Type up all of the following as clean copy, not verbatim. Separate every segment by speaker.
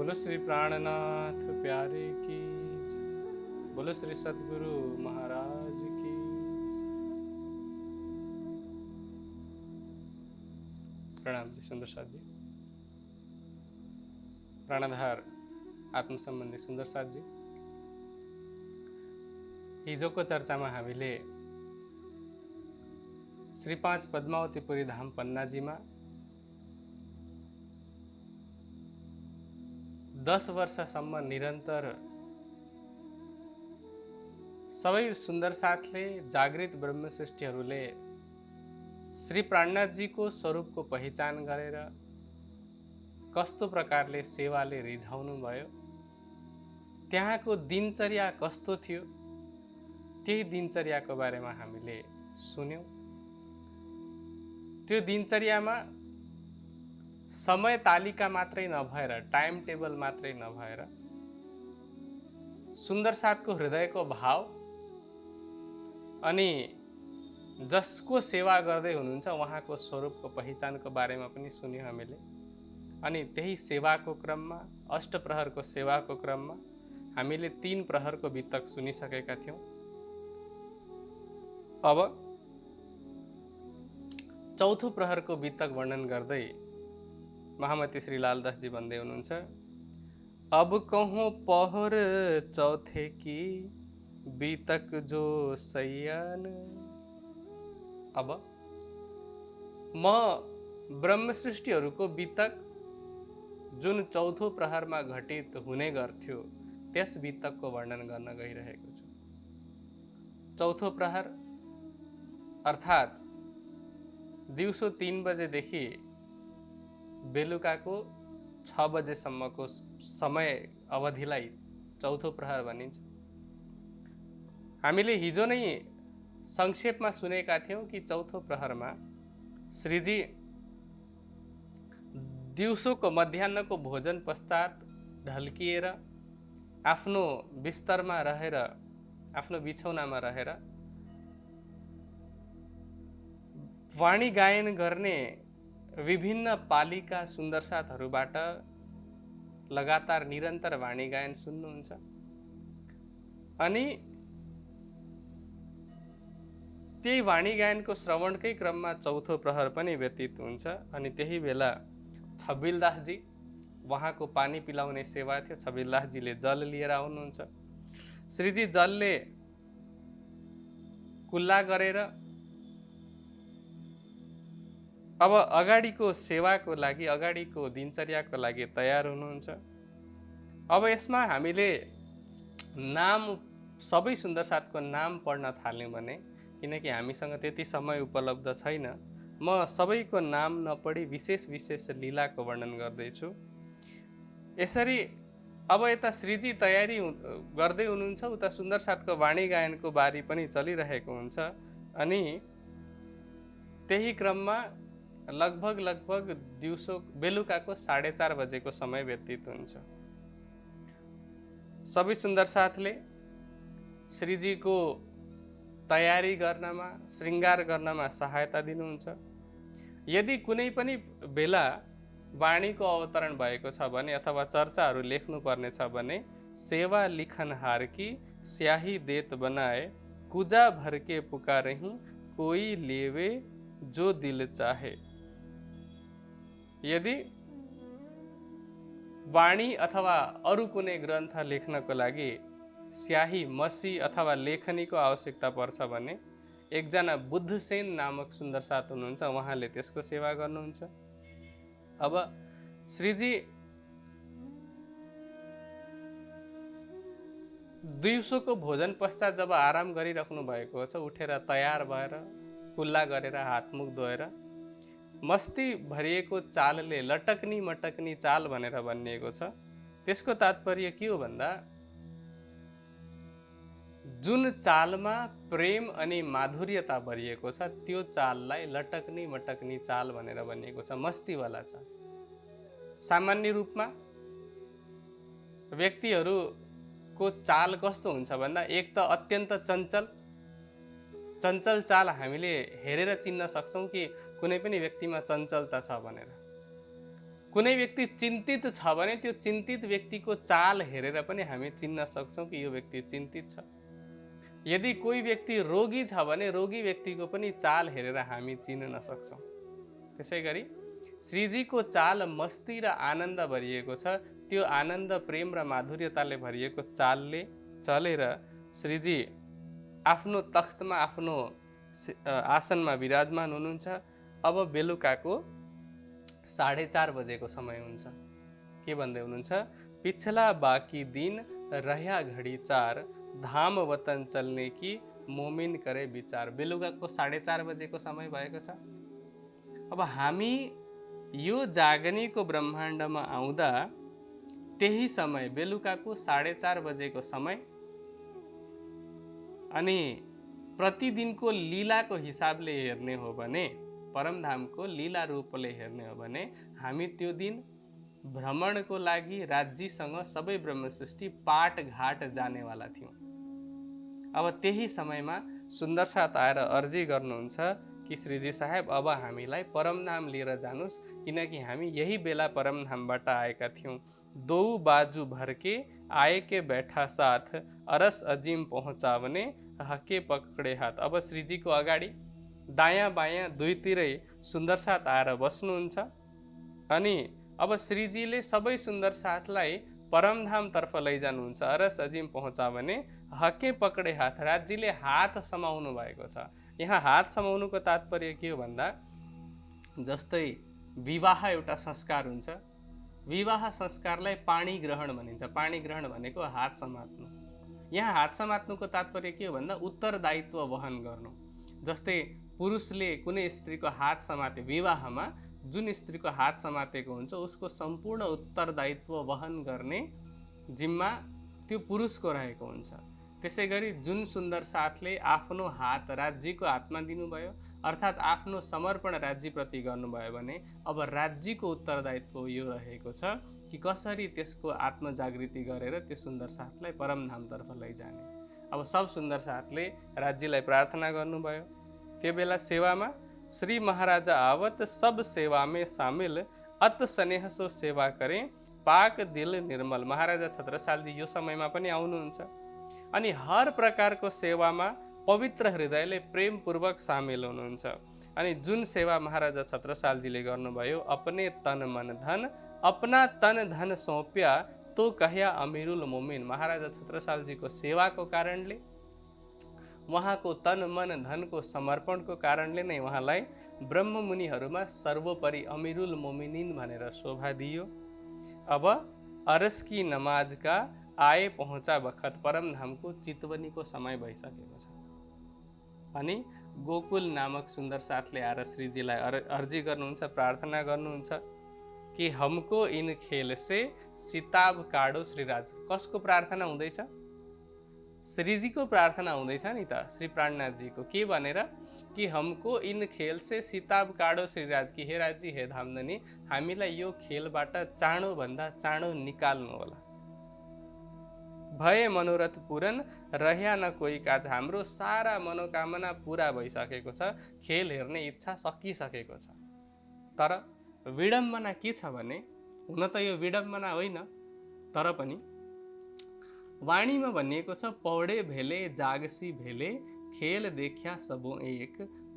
Speaker 1: बोलो श्री प्राणनाथ प्यारे की जय। बोलो श्री सद्गुरु महाराज की जय। प्रणाम जी सुंदर साथ जी। प्राणाधार आत्म सम्बन्धी सुंदर साथ जी, हिजोको चर्चामा हामीले श्री 5 पद्मावतीपुरी धाम पन्नाजीमा 10 वर्षसम्म निरन्तर सबै सुन्दर साथले जागृत ब्रह्मश्रेष्ठीहरूले श्री प्राणनाथजीको स्वरूपको पहिचान गरेर कस्तो प्रकारले सेवाले रिझाउनु भयो, त्यहाँको दिनचर्या कस्तो थियो, त्यही दिनचर्याको बारेमा हामीले सुन्यौं। त्यो दिनचर्यामा समय तालिका मात्रै नभएर, टाइम टेबल मात्रै नभएर, सुन्दर साथको हृदयको भाव अनि जसको सेवा गर्दै हुनुहुन्छ उहाँको स्वरूपको पहिचानको बारेमा पनि सुन्यौं हामीले। अनि त्यही सेवाको क्रममा, अष्टप्रहरको सेवाको क्रममा हामीले 3 प्रहरको वितक सुनिसकेका थियौं। अब चौथो प्रहरको वितक वर्णन गर्दै महामती श्री लालदासजी भन्दै हुनुहुन्छ, अब कहूँ पहर चौथे की बीतक जो सैयन। अब म ब्रह्मसृष्टिहरूको बीतक जुन चौथो प्रहरमा घटित हुने गर्थ्यो त्यस बीतकको वर्णन गर्न गइरहेको छु। चौथो प्रहर अर्थात् दिउँसो 3 बजेदेखि बेलुकाको 6 बजेसम्मको समय अवधिलाई चौथो प्रहर भनिन्छ। हामीले हिजो नै संक्षेपमा सुनेका थियौं कि चौथो प्रहरमा श्रीजी दिउँसोको मध्याह्नको भोजन पश्चात ढल्किएर आफ्नो बिस्तरमा रहेर, आफ्नो बिछौनामा रहेर वाणी गायन गर्ने विभिन्न पालिका सुन्दर साथहरूबाट लगातार निरन्तर वाणी गायन सुन्नुहुन्छ। अनि त्यही वाणी गायनको श्रवणकै क्रममा चौथो प्रहर पनि व्यतीत हुन्छ। अनि त्यही बेला छबिलदासजी, उहाँको पानी पिलाउने सेवा थियो, छबिलदासजीले जल लिएर आउनुहुन्छ। श्रीजी जलले कुल्ला गरेर अब अगाडिको सेवाको लागि, अगाडिको दिनचर्याको लागि तयार हुनुहुन्छ। अब यसमा हामीले नाम, सबै सुन्दर साथको नाम पढ्न थाल्यौं भने, किनकि हामीसँग त्यति समय उपलब्ध छैन, म सबैको नाम नपढी विशेष विशेष लीलाको वर्णन गर्दैछु। यसरी अब यता श्रीजी तयारी गर्दै हुनुहुन्छ, उता सुन्दर साथको वाणी गायनको बारी पनि चलिरहेको हुन्छ। अनि त्यही क्रममा लगभग दिउँसो बेलुकाको 4:30 बजेको समय व्यतीत हुन्छ। सबै सुन्दर साथले श्रीजीको तयारी गर्नमा, श्रृंगार गर्नमा सहायता दिनुहुन्छ। यदि कुनै पनि बेला वाणीको अवतरण भएको छ भने अथवा चर्चाहरू लेख्नु पर्ने छ भने, सेवा लिखनहार की स्याही देत बनाए, कुजा भर के पुकारही कोई लेवे जो दिल चाहे। यदि वाणी अथवा अरू कुनै ग्रन्थ लेख्नको लागि स्याही, मसी अथवा लेखनीको आवश्यकता पर्छ भने एकजना बुद्धसेन नामक सुन्दर साथ हुनुहुन्छ, उहाँले त्यसको सेवा गर्नुहुन्छ। अब श्रीजी दिउँसोको भोजन पश्चात जब आराम गरिराख्नु भएको छ, उठेर तयार भएर कुल्ला गरेर हातमुख धोएर मस्ती भरिएको चालले, लटक्नी मटक्नी चाल भनेर भनिएको छ। त्यसको तात्पर्य के हो भन्दा, जुन चालमा प्रेम अनि माधुर्यता भरिएको छ त्यो चाललाई लटक्नी मटक्नी चाल भनेर भनिएको छ, मस्तीवाला चाल। सामान्य रूपमा व्यक्तिहरूको चाल कस्तो हुन्छ भन्दा, एक त अत्यन्त चञ्चल चाल हामीले हेरेर चिन्न सक्छौं कि कुनै पनि व्यक्तिमा चञ्चलता छ भनेर। कुनै व्यक्ति चिन्तित छ भने त्यो चिन्तित व्यक्तिको चाल हेरेर पनि हामी चिन्न सक्छौँ कि यो व्यक्ति चिन्तित छ। यदि कोही व्यक्ति रोगी छ भने रोगी व्यक्तिको पनि चाल हेरेर हामी चिन्न सक्छौँ। त्यसै गरी श्रीजीको चाल मस्ती र आनन्द भरिएको छ। त्यो आनन्द, प्रेम र माधुर्यताले भरिएको चालले चलेर श्रीजी आफ्नो तख्तमा, आफ्नो आसनमा विराजमान हुनुहुन्छ। अब बेलुकाको 4:30 बजेको समय हुन्छ। के भन्दै हुनुहुन्छ? पिछला बाकी दिन रह्या घडी 4, धाम वतन चल्ने कि मोमिन करे विचार। बेलुकाको 4:30 बजेको समय भएको छ। अब हामी यो जागनीको ब्रह्माण्डमा आउँदा त्यही समय, बेलुकाको 4:30 बजेको समय, अनि प्रतिदिनको लीलाको हिसाबले हेर्ने हो भने, परमधामको लीला रूपले हेर्ने हो भने, हामी त्यो दिन भ्रमणको लागि राज्यसँग सबै ब्रह्मसृष्टि पाटघाट जानेवाला थियौँ। अब त्यही समयमा सुन्दर साथ आएर अर्जी गर्नुहुन्छ कि श्रीजी साहेब अब हामीलाई परमधाम लिएर जानुस्, किनकि हामी यही बेला परमधामबाट आएका थियौँ। दो बाजू भरके आए के बैठा साथ, अरस अजिम पहुँचावने हके पकडे हात। अब श्रीजीको अगाडि दायाँ बायाँ दुईतिरै सुन्दर साथ आएर बस्नुहुन्छ। अनि अब श्रीजीले सबै सुन्दर साथलाई परमधामतर्फ लैजानुहुन्छ। अरस अजिम पहुँचावने हके पकडे हात, राज्यले हात समाउनु भएको छ। यहाँ हात समाउनुको तात्पर्य के हो भन्दा, जस्तै विवाह एउटा संस्कार हुन्छ। विवाह संस्कारलाई पाणी ग्रहण भनिन्छ। पाणी ग्रहण भनेको हात समात्नु। यहाँ हात समात्नुको तात्पर्य के हो भन्दा उत्तरदायित्व वहन गर्नु। जस्तै पुरुषले कुनै स्त्रीको हात समाते, विवाहमा जुन स्त्रीको हात समातेको हुन्छ उसको सम्पूर्ण उत्तरदायित्व वहन गर्ने जिम्मा त्यो पुरुषको रहेको हुन्छ। त्यसै गरी जुन सुन्दर साथले आफ्नो हात राज्यको हातमा दिनुभयो, अर्थात् आफ्नो समर्पण राज्यप्रति गर्नुभयो भने अब राज्यको उत्तरदायित्व यो रहेको छ कि कसरी त्यसको आत्मजागृति गरेर त्यो सुन्दर साथलाई परमधामतर्फ लैजाने। अब सब सुन्दर साथले राज्यलाई प्रार्थना गर्नुभयो। त्यो बेला सेवामा श्री महाराजा आवत सब सेवा में शामिल, अत स्नेह सो सेवा करें पाक दिल निर्मल। महाराजा छत्रसालजी यो समयमा पनि आउनुहुन्छ अनि हर प्रकारको सेवामा पवित्र हृदयले प्रेमपूर्वक सामेल हुनुहुन्छ। अनि जुन सेवा महाराजा छत्रसालजीले गर्नुभयो, अपने तन मन धन अपना तन धन सौंप्या तो कह्या अमीरुल मोमिन। महाराजा छत्रसालजीको सेवाको कारणले, उहाँको तन मन धनको समर्पणको कारणले नै उहाँलाई ब्रह्ममुनिहरूमा सर्वोपरि अमीरुल मोमिनिन भनेर शोभा दियो। अब अरस की नमाज का आए पहुँचा बखत, परमधामको चितवनीको समय भइसकेको छ। अनि गोकुल नामक सुन्दर साथले आएर श्रीजीलाई अर्जी गर्नुहुन्छ, प्रार्थना गर्नुहुन्छ कि हमको इन खेल से सिताब काडो श्रीराज। कसको प्रार्थना हुँदैछ? श्रीजीको प्रार्थना हुँदैछ नि त, श्री प्राणनाथजीको। के भनेर? कि हमको इन खेल से सिताब काडो श्रीराज, कि हे राजी, हे धामधनी, हामीलाई यो खेलबाट चाँडो भन्दा चाँडो निकाल्नु होला। भए मनोरथ पूरन रह्या न कोही काज। हाम्रो सारा मनोकामना पूरा भइसकेको छ, खेल हेर्ने इच्छा सकिसकेको छ। तर विडम्बना के छ भने, हुन त यो विडम्बना होइन, तर पनि वाणीमा भनिएको छ, पौडे भेले जागसी भेले खेल देख्या सबो एक,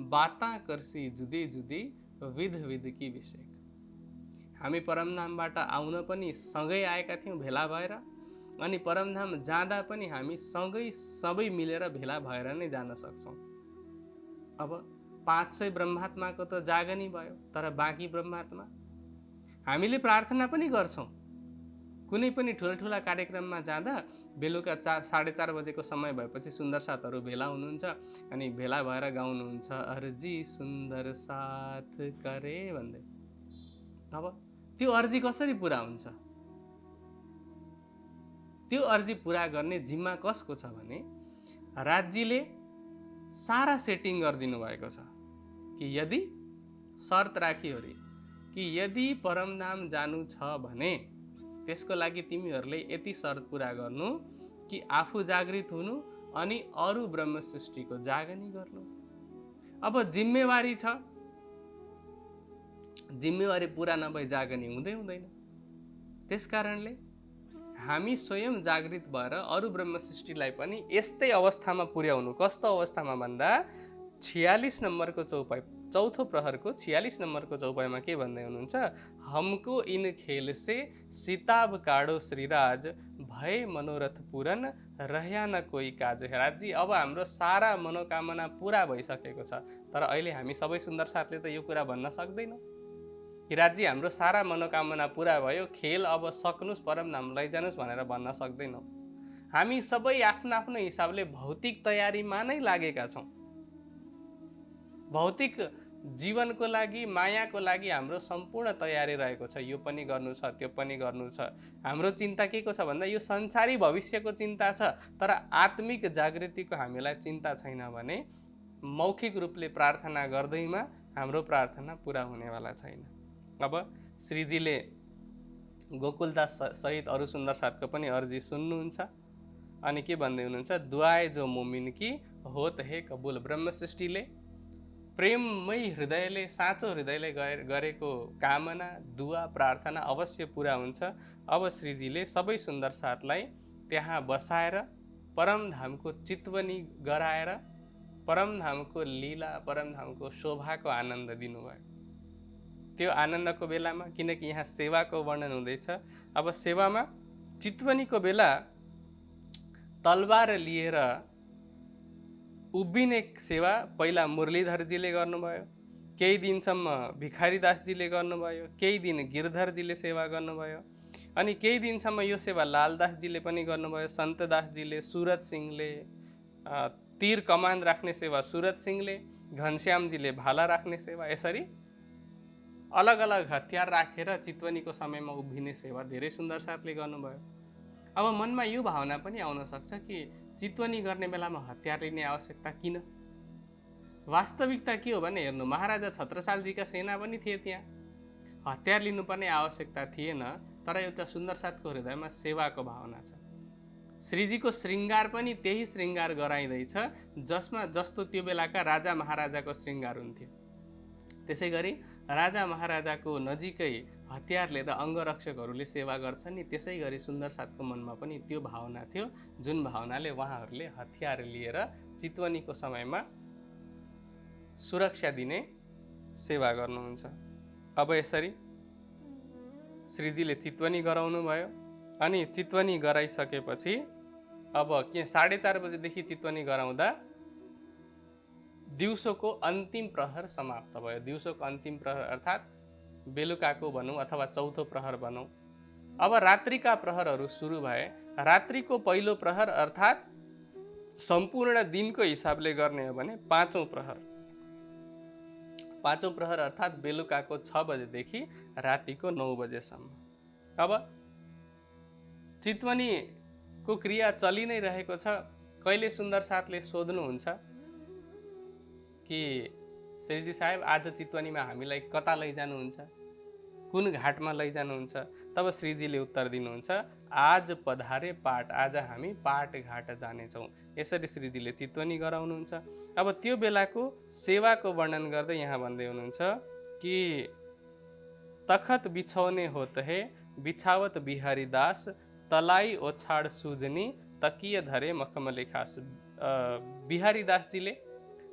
Speaker 1: बाता करसी जुदी जुदी विध विध की विषेक। हामी परमधामबाट आउन पनि सँगै आएका थियौँ भेला भएर, अनि परमधाम जाँदा पनि हामी सँगै सबै मिलेर भेला भएर नै जान सक्छौँ। अब 500 ब्रह्मात्माको त जागनी भयो, तर बाँकी ब्रह्मात्मा हामीले प्रार्थना पनि गर्छौँ। कुनै पनि ठुल्ठुला कार्यक्रममा जाँदा बेलुका 4:30 बजेको समय भएपछि सुन्दर साथहरू भेला हुनुहुन्छ अनि भेला भएर गाउनुहुन्छ, अर्जी सुन्दर साथ करे भन्दै। अब त्यो अर्जी कसरी पुरा हुन्छ? त्यो अर्जी पुरा गर्ने जिम्मा कसको छ भने, राज्यले सारा सेटिङ गरिदिनु भएको छ कि यदि शर्त राखियो रे कि यदि परमधाम जानु छ भने त्यसको लागि तिमीहरूले यति शर्त पुरा गर्नु कि आफू जागृत हुनु अनि अरू ब्रह्म सृष्टिको जागनी गर्नु। अब जिम्मेवारी छ, जिम्मेवारी पुरा नभई जागनी हुँदैन। त्यसकारणले हामी स्वयं जागृत भएर अरू ब्रह्म सृष्टिलाई पनि यस्तै अवस्थामा पुर्याउनु। कस्तो अवस्थामा भन्दा 46 नम्बरको चौपाई, चौथो प्रहरको 46 नम्बरको चौपाईमा के भन्दै हुनुहुन्छ? हमको इन खेल से सिताब काडो श्रीराज, भए मनोरथ पूरन रह्या न कोही काज। राजी, अब हाम्रो सारा मनोकामना पुरा भइसकेको छ, तर अहिले हामी सबै सुन्दर साथले त यो कुरा भन्न सक्दैनौँ कि राज्य हाम्रो सारा मनोकामना पुरा भयो, खेल अब सक्नुस्, परमधाम लैजानुस् भनेर भन्न सक्दैनौँ। हामी सबै आफ्नो आफ्नो हिसाबले भौतिक तयारीमा नै लागेका छौँ। भौतिक जीवनको लागि, मायाको लागि हाम्रो सम्पूर्ण तयारी रहेको छ। यो पनि गर्नु छ, त्यो पनि गर्नु छ। हाम्रो चिन्ता के को छ भन्दा यो संसारी भविष्यको चिन्ता छ, तर आत्मिक जागृतिको हामीलाई चिन्ता छैन भने मौखिक रूपले प्रार्थना गर्दैमा हाम्रो प्रार्थना पुरा हुनेवाला छैन। अब श्रीजीले गोकुलदास सहित अरू सुन्दर साथको पनि अर्जी सुन्नुहुन्छ अनि के भन्दै हुनुहुन्छ? दुआए जो मोमिन की होत हे कबुल। ब्रह्म सृष्टिले प्रेममय हृदयले, साँचो हृदयले गरेको कामना, दुआ, प्रार्थना अवश्य पुरा हुन्छ। अब श्रीजीले सबै सुन्दर साथलाई त्यहाँ बसाएर परमधामको चितवनी गराएर परमधामको लीला, परमधामको शोभाको आनन्द दिनुभयो। त्यो आनन्दको बेलामा, किनकि यहाँ सेवाको वर्णन हुँदैछ, अब सेवामा चितवनीको बेला तलवार लिएर उभिने सेवा पहिला मुरलीधरजीले गर्नुभयो, केही दिनसम्म भिखारीदासजीले गर्नुभयो, केही दिन गिरधरजीले सेवा गर्नुभयो, अनि केही दिनसम्म यो सेवा लालदासजीले पनि गर्नुभयो, सन्तदासजीले, सुरत सिंहले तीर कमान राख्ने सेवा सुरत सिंहले, घनश्यामजीले भाला राख्ने सेवा, यसरी अलग अलग हतियार राखेर चितवनीको समयमा उभिने सेवा धेरै सुन्दर साथले गर्नुभयो। अब मनमा यो भावना पनि आउन सक्छ कि चितवनी गर्ने बेलामा हतियार लिने आवश्यकता किन? वास्तविकता के हो भने हेर्नु, महाराजा छत्रसालजीका सेना पनि थिए, त्यहाँ हतियार लिनुपर्ने आवश्यकता थिएन, तर एउटा सुन्दर साथको हृदयमा सेवाको भावना छ। श्रीजीको श्रृङ्गार पनि त्यही श्रृङ्गार गराइँदैछ जस्तो त्यो बेलाका राजा महाराजाको श्रृङ्गार हुन्थ्यो। त्यसै गरी राजा महाराजाको नजिकै हतियार लिएर अङ्गरक्षकहरूले सेवा गर्छन् नि, त्यसै गरी सुन्दर साथको मनमा पनि त्यो भावना थियो, जुन भावनाले उहाँहरूले हतियार लिएर चितवनीको समयमा सुरक्षा दिने सेवा गर्नुहुन्छ। अब यसरी श्रीजीले चितवनी गराउनु भयो अनि चितवनी गराइसकेपछि अब के 4:30 बजेदेखि चितवनी गराउँदा दिउँसोको अन्तिम प्रहर समाप्त भयो। दिउँसोको अन्तिम प्रहर अर्थात् बेलुकाको भनौँ अथवा चौथो प्रहर भनौँ। अब रात्रिका प्रहरहरू सुरु भए। रात्रिको पहिलो प्रहर अर्थात् सम्पूर्ण दिनको हिसाबले गर्ने हो भने पाँचौं प्रहर। पाँचौं प्रहर अर्थात् बेलुकाको 6 बजेदेखि रातिको 9 बजेसम्म। अब चितवनीको क्रिया चलि नै रहेको छ। कहिले सुन्दर साथले सोध्नुहुन्छ कि श्रीजी साहेब आज चितवनीमा हामीलाई कता लैजानुहुन्छ, कुन घाटमा लैजानुहुन्छ? तब श्रीजीले उत्तर दिनुहुन्छ, आज पधारे पाट, आज हामी पाट घाट जानेछौँ। यसरी श्रीजीले चितवनी गराउनुहुन्छ। अब त्यो बेलाको सेवाको वर्णन गर्दै यहाँ भन्दै हुनुहुन्छ कि तखत बिछौने होत हे बिछावत बिहारी दास, तलाई ओछाड सुजनी तकिए धरे मखमले खास। बिहारी दासजीले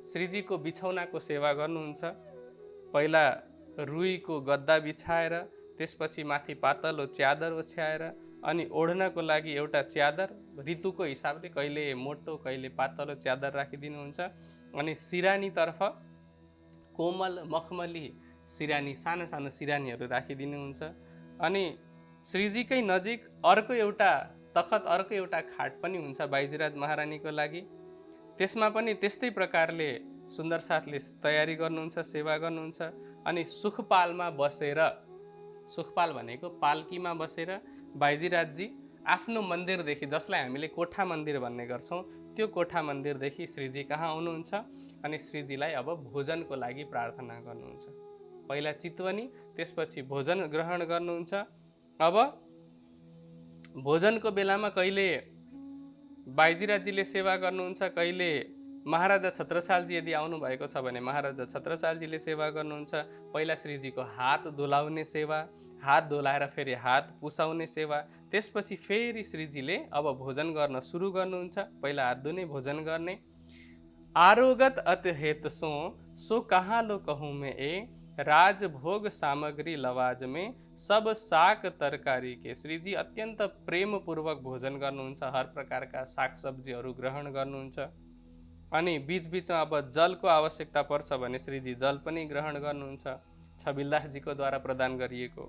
Speaker 1: श्रीजीको बिछौनाको सेवा गर्नुहुन्छ। पहिला रुईको गद्दा बिछाएर, त्यसपछि माथि पातलो च्यादर ओछ्याएर, अनि ओढ्नको लागि एउटा च्यादर ऋतुको हिसाबले कहिले मोटो कहिले पातलो च्यादर राखिदिनुहुन्छ। अनि सिरानीतर्फ कोमल मखमली सिरानी, सानो सानो सिरानीहरू राखिदिनुहुन्छ। अनि श्रीजीकै नजिक अर्को एउटा तखत, अर्को एउटा खाट पनि हुन्छ बाइजीराज महारानीको लागि। त्यसमा पनि त्यस्तै प्रकारले सुन्दर साथले तयारी गर्नुहुन्छ, सेवा गर्नुहुन्छ। अनि सुखपालमा बसेर, सुखपाल भनेको पाल्कीमा बसेर बाइजीराजजी आफ्नो मन्दिरदेखि, जसलाई हामीले कोठा मन्दिर भन्ने गर्छौँ, त्यो कोठा मन्दिरदेखि श्रीजी कहाँ आउनुहुन्छ अनि श्रीजीलाई अब भोजनको लागि प्रार्थना गर्नुहुन्छ। पहिला चितवनी, त्यसपछि भोजन ग्रहण गर्नुहुन्छ। अब भोजनको बेलामा कहिले बाइजीराजजीले सेवा गर्नुहुन्छ, कहिले महाराजा छत्रसालजी यदि आउनुभएको छ भने महाराजा छत्रसालजीले सेवा गर्नुहुन्छ। पहिला श्रीजीको हात धुलाउने सेवा, हात धुलाएर फेरि हात पुसाउने सेवा, त्यसपछि फेरि श्रीजीले अब भोजन गर्न सुरु गर्नुहुन्छ। पहिला हात धुने, भोजन गर्ने। आरोगत अत हेत सो कहाँ लो कहूँ मैं ए, राजभोग सामग्री लवाज में सब साग तरकारी के। श्रीजी अत्यन्त प्रेमपूर्वक भोजन गर्नुहुन्छ, हर प्रकारका सागसब्जीहरू ग्रहण गर्नुहुन्छ। अनि बीचबीचमा अब जलको आवश्यकता पर्छ भने श्रीजी जल पनि ग्रहण गर्नुहुन्छ, छबिलदासजीको द्वारा प्रदान गरिएको।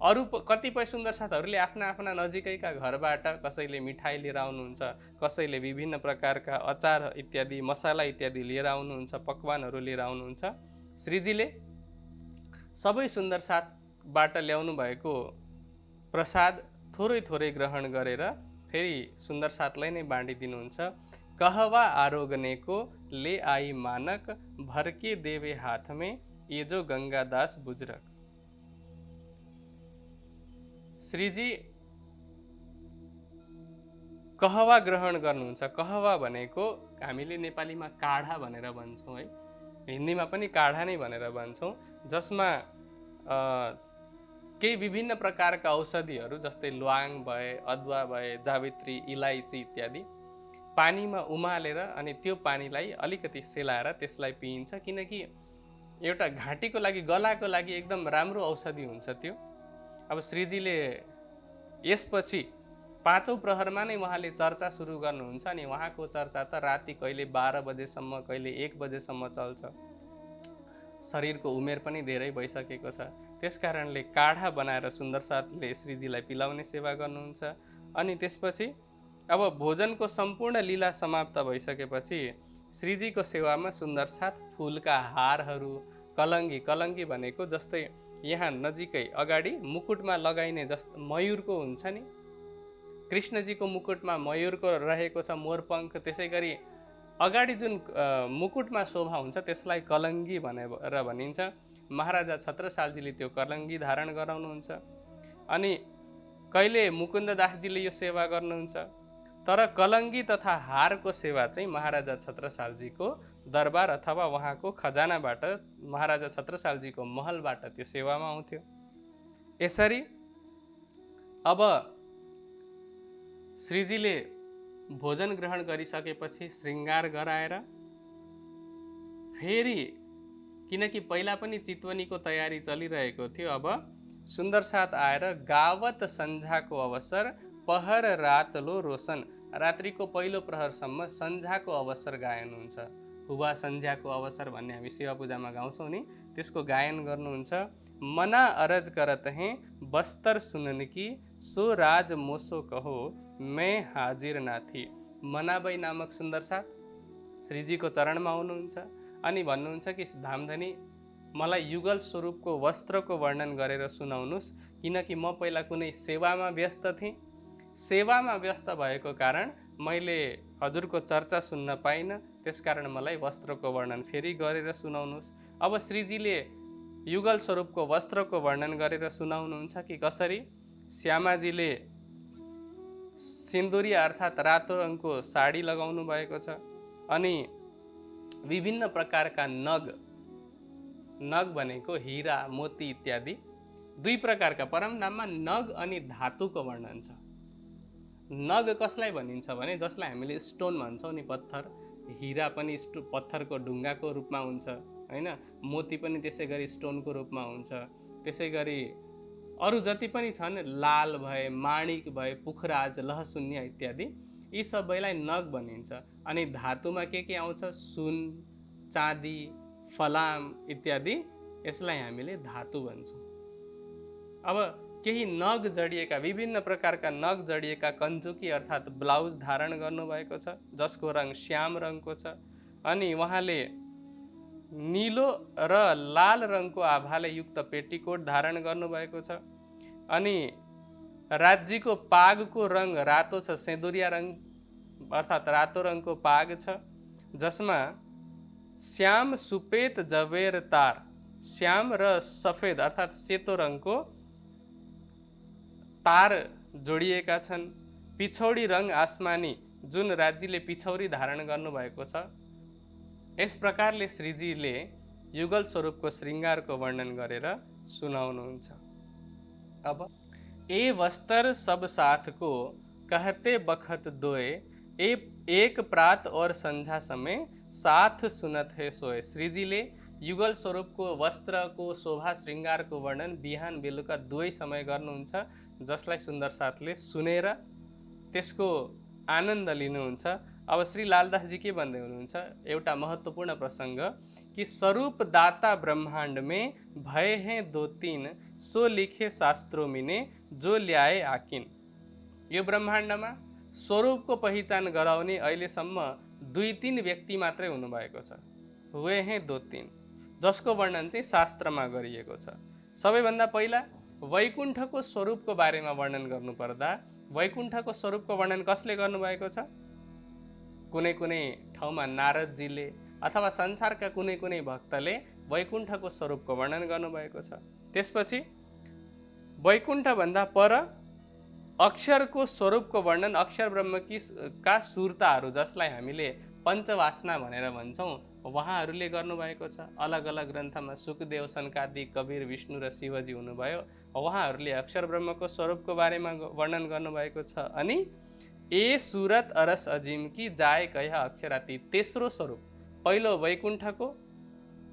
Speaker 1: अरू कतिपय सुन्दर साथहरूले आफ्ना आफ्ना नजिकैका घरबाट कसैले मिठाई लिएर आउनुहुन्छ, कसैले विभिन्न प्रकारका अचार इत्यादि मसाला इत्यादि लिएर आउनुहुन्छ, पकवानहरू लिएर आउनुहुन्छ। श्रीजीले सबै सुन्दर साथबाट ल्याउनु भएको प्रसाद थोरै थोरै ग्रहण गरेर फेरि सुन्दर साथलाई नै बाँडिदिनुहुन्छ। कहवा आरोगने को ले आई मानक, भरके देवे हाथ में ये जो गंगादास बुजरक। श्रीजी कहवा ग्रहण गर्नुहुन्छ। कहवा भनेको हामीले नेपालीमा काढा भनेर भन्छौँ है, हिन्दीमा पनि काढा नै भनेर भन्छौँ, जसमा केही विभिन्न प्रकारका औषधिहरू जस्तै ल्वाङ भए, अदुवा भए, जावित्री, इलायची इत्यादि पानीमा उमालेर अनि त्यो पानीलाई अलिकति सेलाएर त्यसलाई पिइन्छ, किनकि एउटा घाँटीको लागि, गलाको लागि एकदम राम्रो औषधि हुन्छ त्यो। अब श्रीजीले यसपछि पाँचौं प्रहरमा नै उहाँले चर्चा सुरु गर्नुहुन्छ अनि उहाँको चर्चा त राति कहिले 12 बजेसम्म, कहिले 1 बजेसम्म चल्छ। शरीरको उमेर पनि धेरै भइसकेको छ, त्यसकारणले काढा बनाएर सुन्दर साथले श्रीजीलाई पिलाउने सेवा गर्नुहुन्छ। अनि त्यसपछि अब भोजनको सम्पूर्ण लीला समाप्त भइसकेपछि श्रीजीको सेवामा सुन्दर साथ फुलका हारहरू, कलङ्गी, कलङ्गी भनेको जस्तै यहाँ नजिकै अगाडि मुकुटमा लगाइने जस्तो मयूरको हुन्छ नि, कृष्णजीको मुकुटमा मयूरको रहेको छ मोरपङ्ख, त्यसै गरी अगाडि जुन मुकुटमा शोभा हुन्छ त्यसलाई कलङ्गी भनेर भनिन्छ। महाराजा छत्रसालजीले त्यो कलङ्गी धारण गराउनुहुन्छ। अनि कहिले मुकुन्ददासजीले यो सेवा गर्नुहुन्छ, तर कलङ्गी तथा हारको सेवा चाहिँ महाराजा छत्रसालजीको दरबार अथवा उहाँको खजानाबाट, महाराजा छत्रसालजीको महलबाट त्यो सेवामा आउँथ्यो। यसरी अब श्रीजीले भोजन ग्रहण गरिसकेपछि श्रृङ्गार गराएर फेरि, किनकि पहिला पनि चितवनीको तयारी चलिरहेको थियो, अब सुन्दर साथ आएर गावत सन्झाको अवसर पहर रात लो रोशन, रात्रिको पहिलो प्रहरसम्म सन्झाको अवसर गायन हुन्छ। हुवा सन्झ्याको अवसर भन्ने हामी शिव पूजामा गाउँछौँ नि, त्यसको गायन गर्नुहुन्छ। मना अरज करत हैं बस्तर सुनन की, सो राज मोसो कहो मैं हाजिर ना थी। मनाबाई नामक सुन्दर साथ श्रीजीको चरणमा आउनुहुन्छ अनि भन्नुहुन्छ कि धामधनी मलाई युगल स्वरूपको वस्त्रको वर्णन गरेर सुनाउनुहोस्, किनकि म पहिला कुनै सेवामा व्यस्त थिएँ। सेवामा व्यस्त भएको कारण मैले हजुरको चर्चा सुन्न पाइनँ, त्यसकारण मलाई वस्त्रको वर्णन फेरि गरेर सुनाउनुहोस्। अब श्रीजीले युगल स्वरूपको वस्त्रको वर्णन गरेर सुनाउनुहुन्छ कि कसरी श्यामाजीले सिन्दुरी अर्थात् रातो रङको साडी लगाउनु भएको छ अनि विभिन्न प्रकारका नग भनेको हीरा, मोती इत्यादि दुई प्रकारका परमधाममा नग अनि धातुको वर्णन छ। नग कसलाई भनिन्छ भने जसलाई हामीले स्टोन भन्छौँ नि, पत्थर, हीरा पनि पत्थरको ढुङ्गाको रूपमा हुन्छ हैन, मोती पनि त्यसै गरी स्टोनको रूपमा हुन्छ। त्यसै गरी अरू जति पनि छन्, लाल भए, माणिक भए, पुखराज, लहसुन्या इत्यादि, यी सबैलाई नग भनिन्छ। अनि धातुमा के आउँछ? सुन, चाँदी, फलाम इत्यादि, यसलाई हामीले धातु भन्छौँ। अब केही नग जडिएका, विभिन्न प्रकारका नग जडिएका कञ्चुकी अर्थात् ब्लाउज धारण गर्नुभएको छ, जसको रङ श्याम रङको छ। अनि उहाँले नीलो र लाल रङको आभाले युक्त पेटीकोट धारण गर्नुभएको छ। अनि राज्यको पागको रङ रातो छ, सेदुरिया रङ अर्थात् रातो रङको पाग छ, जसमा श्याम सुपेत जवेर तार, श्याम र सफेद अर्थात् सेतो रङको तार जोडिएका छन्। पिछौडी रङ आसमानी, जुन राज्यले पिछौरी धारण गर्नुभएको छ, यस प्रकारले श्रीजीले युगल स्वरूपको श्रृङ्गारको वर्णन गरेर सुनाउनुहुन्छ। अब ए वस्त्र सब साथ को कहते बखत दोए, एक प्रात और संझा समय साथ सुनत है सोए। श्रीजीले युगल स्वरूपको वस्त्रको शोभा श्रृङ्गारको वर्णन बिहान बेलुका दुवै समय गर्नुहुन्छ, जसलाई सुन्दर साथले सुनेर त्यसको आनन्द लिनुहुन्छ। अब श्री लालदासजी के भन्दै हुनुहुन्छ, एउटा महत्त्वपूर्ण प्रसङ्ग कि स्वरूप दाता ब्रह्माण्ड में भय हैं दो तीन, सो लिखे शास्त्रों मिने जो ल्याए आकिन। यो ब्रह्माण्डमा स्वरूपको पहिचान गराउने अहिलेसम्म 2-3 व्यक्ति मात्रै हुनुभएको छ। हुए हैं दो तीन, जसको वर्णन चाहिँ शास्त्रमा गरिएको छ। सबैभन्दा पहिला वैकुण्ठको स्वरूपको बारेमा वर्णन गर्नुपर्दा वैकुण्ठको स्वरूपको वर्णन कसले गर्नुभएको छ? कुनै कुनै ठाउँमा नारदजीले अथवा संसारका कुनै कुनै भक्तले वैकुण्ठको स्वरूपको वर्णन गर्नुभएको छ। त्यसपछि वैकुण्ठभन्दा पर अक्षरको स्वरूपको वर्णन अक्षर ब्रह्मकी का सुरताहरू, जसलाई हामीले पञ्चवासना भनेर भन्छौँ, उहाँहरूले गर्नुभएको छ। अलग अलग ग्रन्थमा सुखदेव, सनकादिक, कबीर, विष्णु र शिवजी हुनुभयो। उहाँहरूले अक्षर ब्रह्मको स्वरूपको बारेमा वर्णन गर्नुभएको छ। अनि ए सुरत अरस अजिम की जाए कह अक्षरातीत, तेस्रो स्वरूप, पहिलो वैकुण्ठको,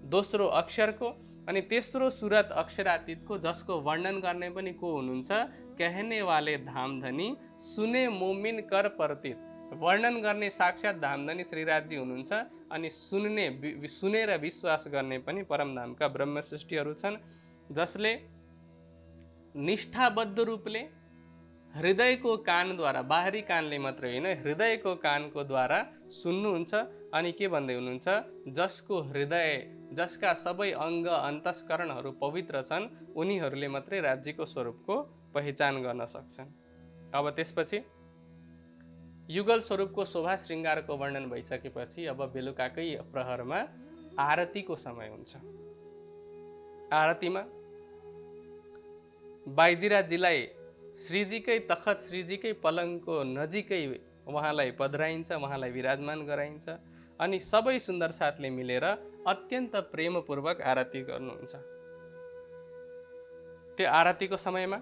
Speaker 1: दोस्रो अक्षरको अनि तेस्रो सुरत अक्षरातीतको, जसको वर्णन गर्ने पनि को हुनुहुन्छ? कहने वाले धामधनी सुने मोमिन कर परतीत। वर्णन गर्ने साक्षात धामधनी श्रीराजजी हुनुहुन्छ अनि सुनेर विश्वास गर्ने पनि परमधामका ब्रह्मसृष्टिहरू छन्, जसले निष्ठाबद्ध रूपले हृदयको कानद्वारा, बाहिरी कानले मात्रै होइन, हृदयको कानको द्वारा सुन्नुहुन्छ। अनि के भन्दै हुनुहुन्छ? जसको हृदय, जसका सबै अङ्ग अन्तस्करणहरू पवित्र छन्, उनीहरूले मात्रै राज्यको स्वरूपको पहिचान गर्न सक्छन्। अब त्यसपछि युगल स्वरूपको शोभा श्रृङ्गारको वर्णन भइसकेपछि अब बेलुकाकै प्रहरमा आरतीको समय हुन्छ। आरतीमा बाइजीराजीलाई श्रीजीकै तखत, श्रीजीकै पलङको नजिकै उहाँलाई पधराइन्छ, उहाँलाई विराजमान गराइन्छ अनि सबै सुन्दर साथले मिलेर अत्यन्त प्रेमपूर्वक आरती गर्नुहुन्छ। त्यो आरतीको समयमा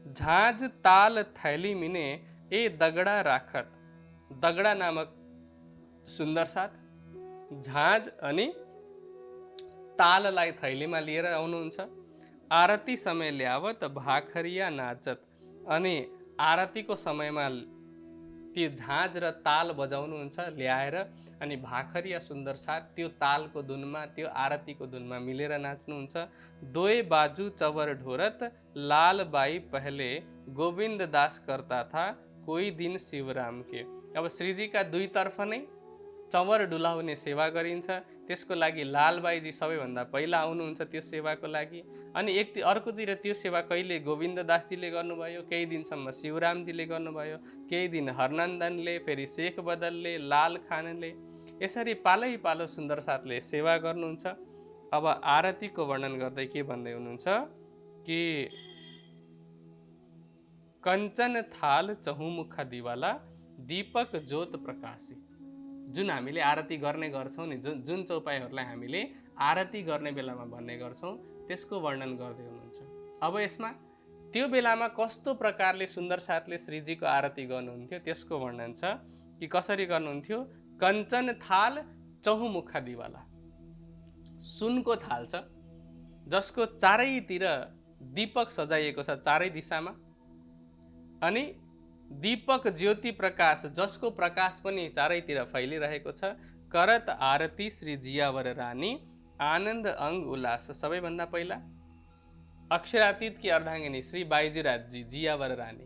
Speaker 1: झाँझ ताल थैली मिने ए दगडा राखत, दगडा नामक सुन्दर साथ झाँझ अनि ताललाई थैलीमा लिएर आउनुहुन्छ। आरती समय ल्यावत भाखरिया नाचत, अनि आरतीको समयमा त्यो झाँझ र ताल बजाउनुहुन्छ ल्याएर, अनि भाखरिया सुन्दर साथ त्यो तालको धुनमा, त्यो आरतीको धुनमा मिलेर नाच्नुहुन्छ। दोए बाजु चवर ढोरत लाल बाई पहले गोविंद दास करता था कोई दिन शिवराम के। अब श्रीजीका दुईतर्फ नै चवर डुलाउने सेवा गरिन्छ, त्यसको लागि लालबाईजी सबैभन्दा पहिला आउनुहुन्छ त्यो सेवाको लागि। अनि अर्कोतिर त्यो सेवा कहिले गोविन्द दासजीले गर्नुभयो, केही दिनसम्म शिवरामजीले गर्नुभयो, केही दिन हरनन्दनले, फेरि शेख बदलले, लाल खानले, यसरी पालै पालो सुन्दर साथले सेवा गर्नुहुन्छ। अब आरतीको वर्णन गर्दै के भन्दै हुनुहुन्छ कि कञ्चन थाल चहुमुखा दिवाला दीपक ज्योत प्रकाशी। जुन हामीले आरती गर्ने गर्छौँ नि, जुन चौपाईहरूलाई हामीले आरती गर्ने बेलामा भन्ने गर्छौँ, त्यसको वर्णन गर्दै हुनुहुन्छ। अब यसमा त्यो बेलामा कस्तो प्रकारले सुन्दर साथले श्रीजीको आरती गर्नुहुन्थ्यो त्यसको वर्णन छ कि कसरी गर्नुहुन्थ्यो। कञ्चन थाल चहुमुखा दिवाला, सुनको थाल छ जसको चारैतिर दीपक सजाइएको छ, चारै दिशामा, अनि दीपक ज्योति प्रकाश, जसको प्रकाश पनि चारैतिर फैलिरहेको छ। करत आरती श्री जियावर रानी आनन्द अङ्ग उल्लास। सबैभन्दा पहिला अक्षरातीतकी अर्धाङ्गिनी श्री बाइजीराजजी, जियावर रानी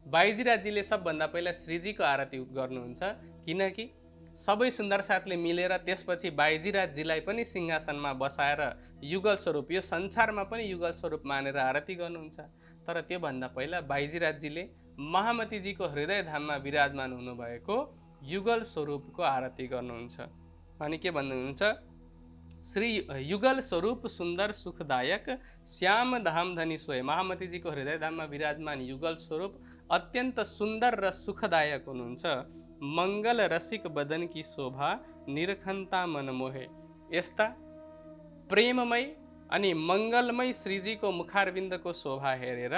Speaker 1: बाइजीराजजीले सबभन्दा पहिला श्रीजीको आरती गर्नुहुन्छ, किनकि सबै सुन्दर साथले मिलेर त्यसपछि बाइजीराजजीलाई पनि सिंहासनमा बसाएर युगल स्वरूप, यो संसारमा पनि युगल स्वरूप मानेर आरती गर्नुहुन्छ। तर त्योभन्दा पहिला बाइजीराजजीले महामतीजीको हृदय धाममा विराजमान हुनुभएको युगल स्वरूपको आरती गर्नुहुन्छ। अनि के भन्नुहुन्छ, श्री युगल स्वरूप सुन्दर सुखदायक श्याम धाम धनी सोए। महामतीजीको हृदय धाममा विराजमान युगल स्वरूप अत्यन्त सुन्दर र सुखदायक हुनुहुन्छ। मङ्गल रसिक बदन की शोभा निरखन्ता मन मोहे। यस्ता प्रेममय अनि मङ्गलमय श्रीजीको मुखारविन्दको शोभा हेरेर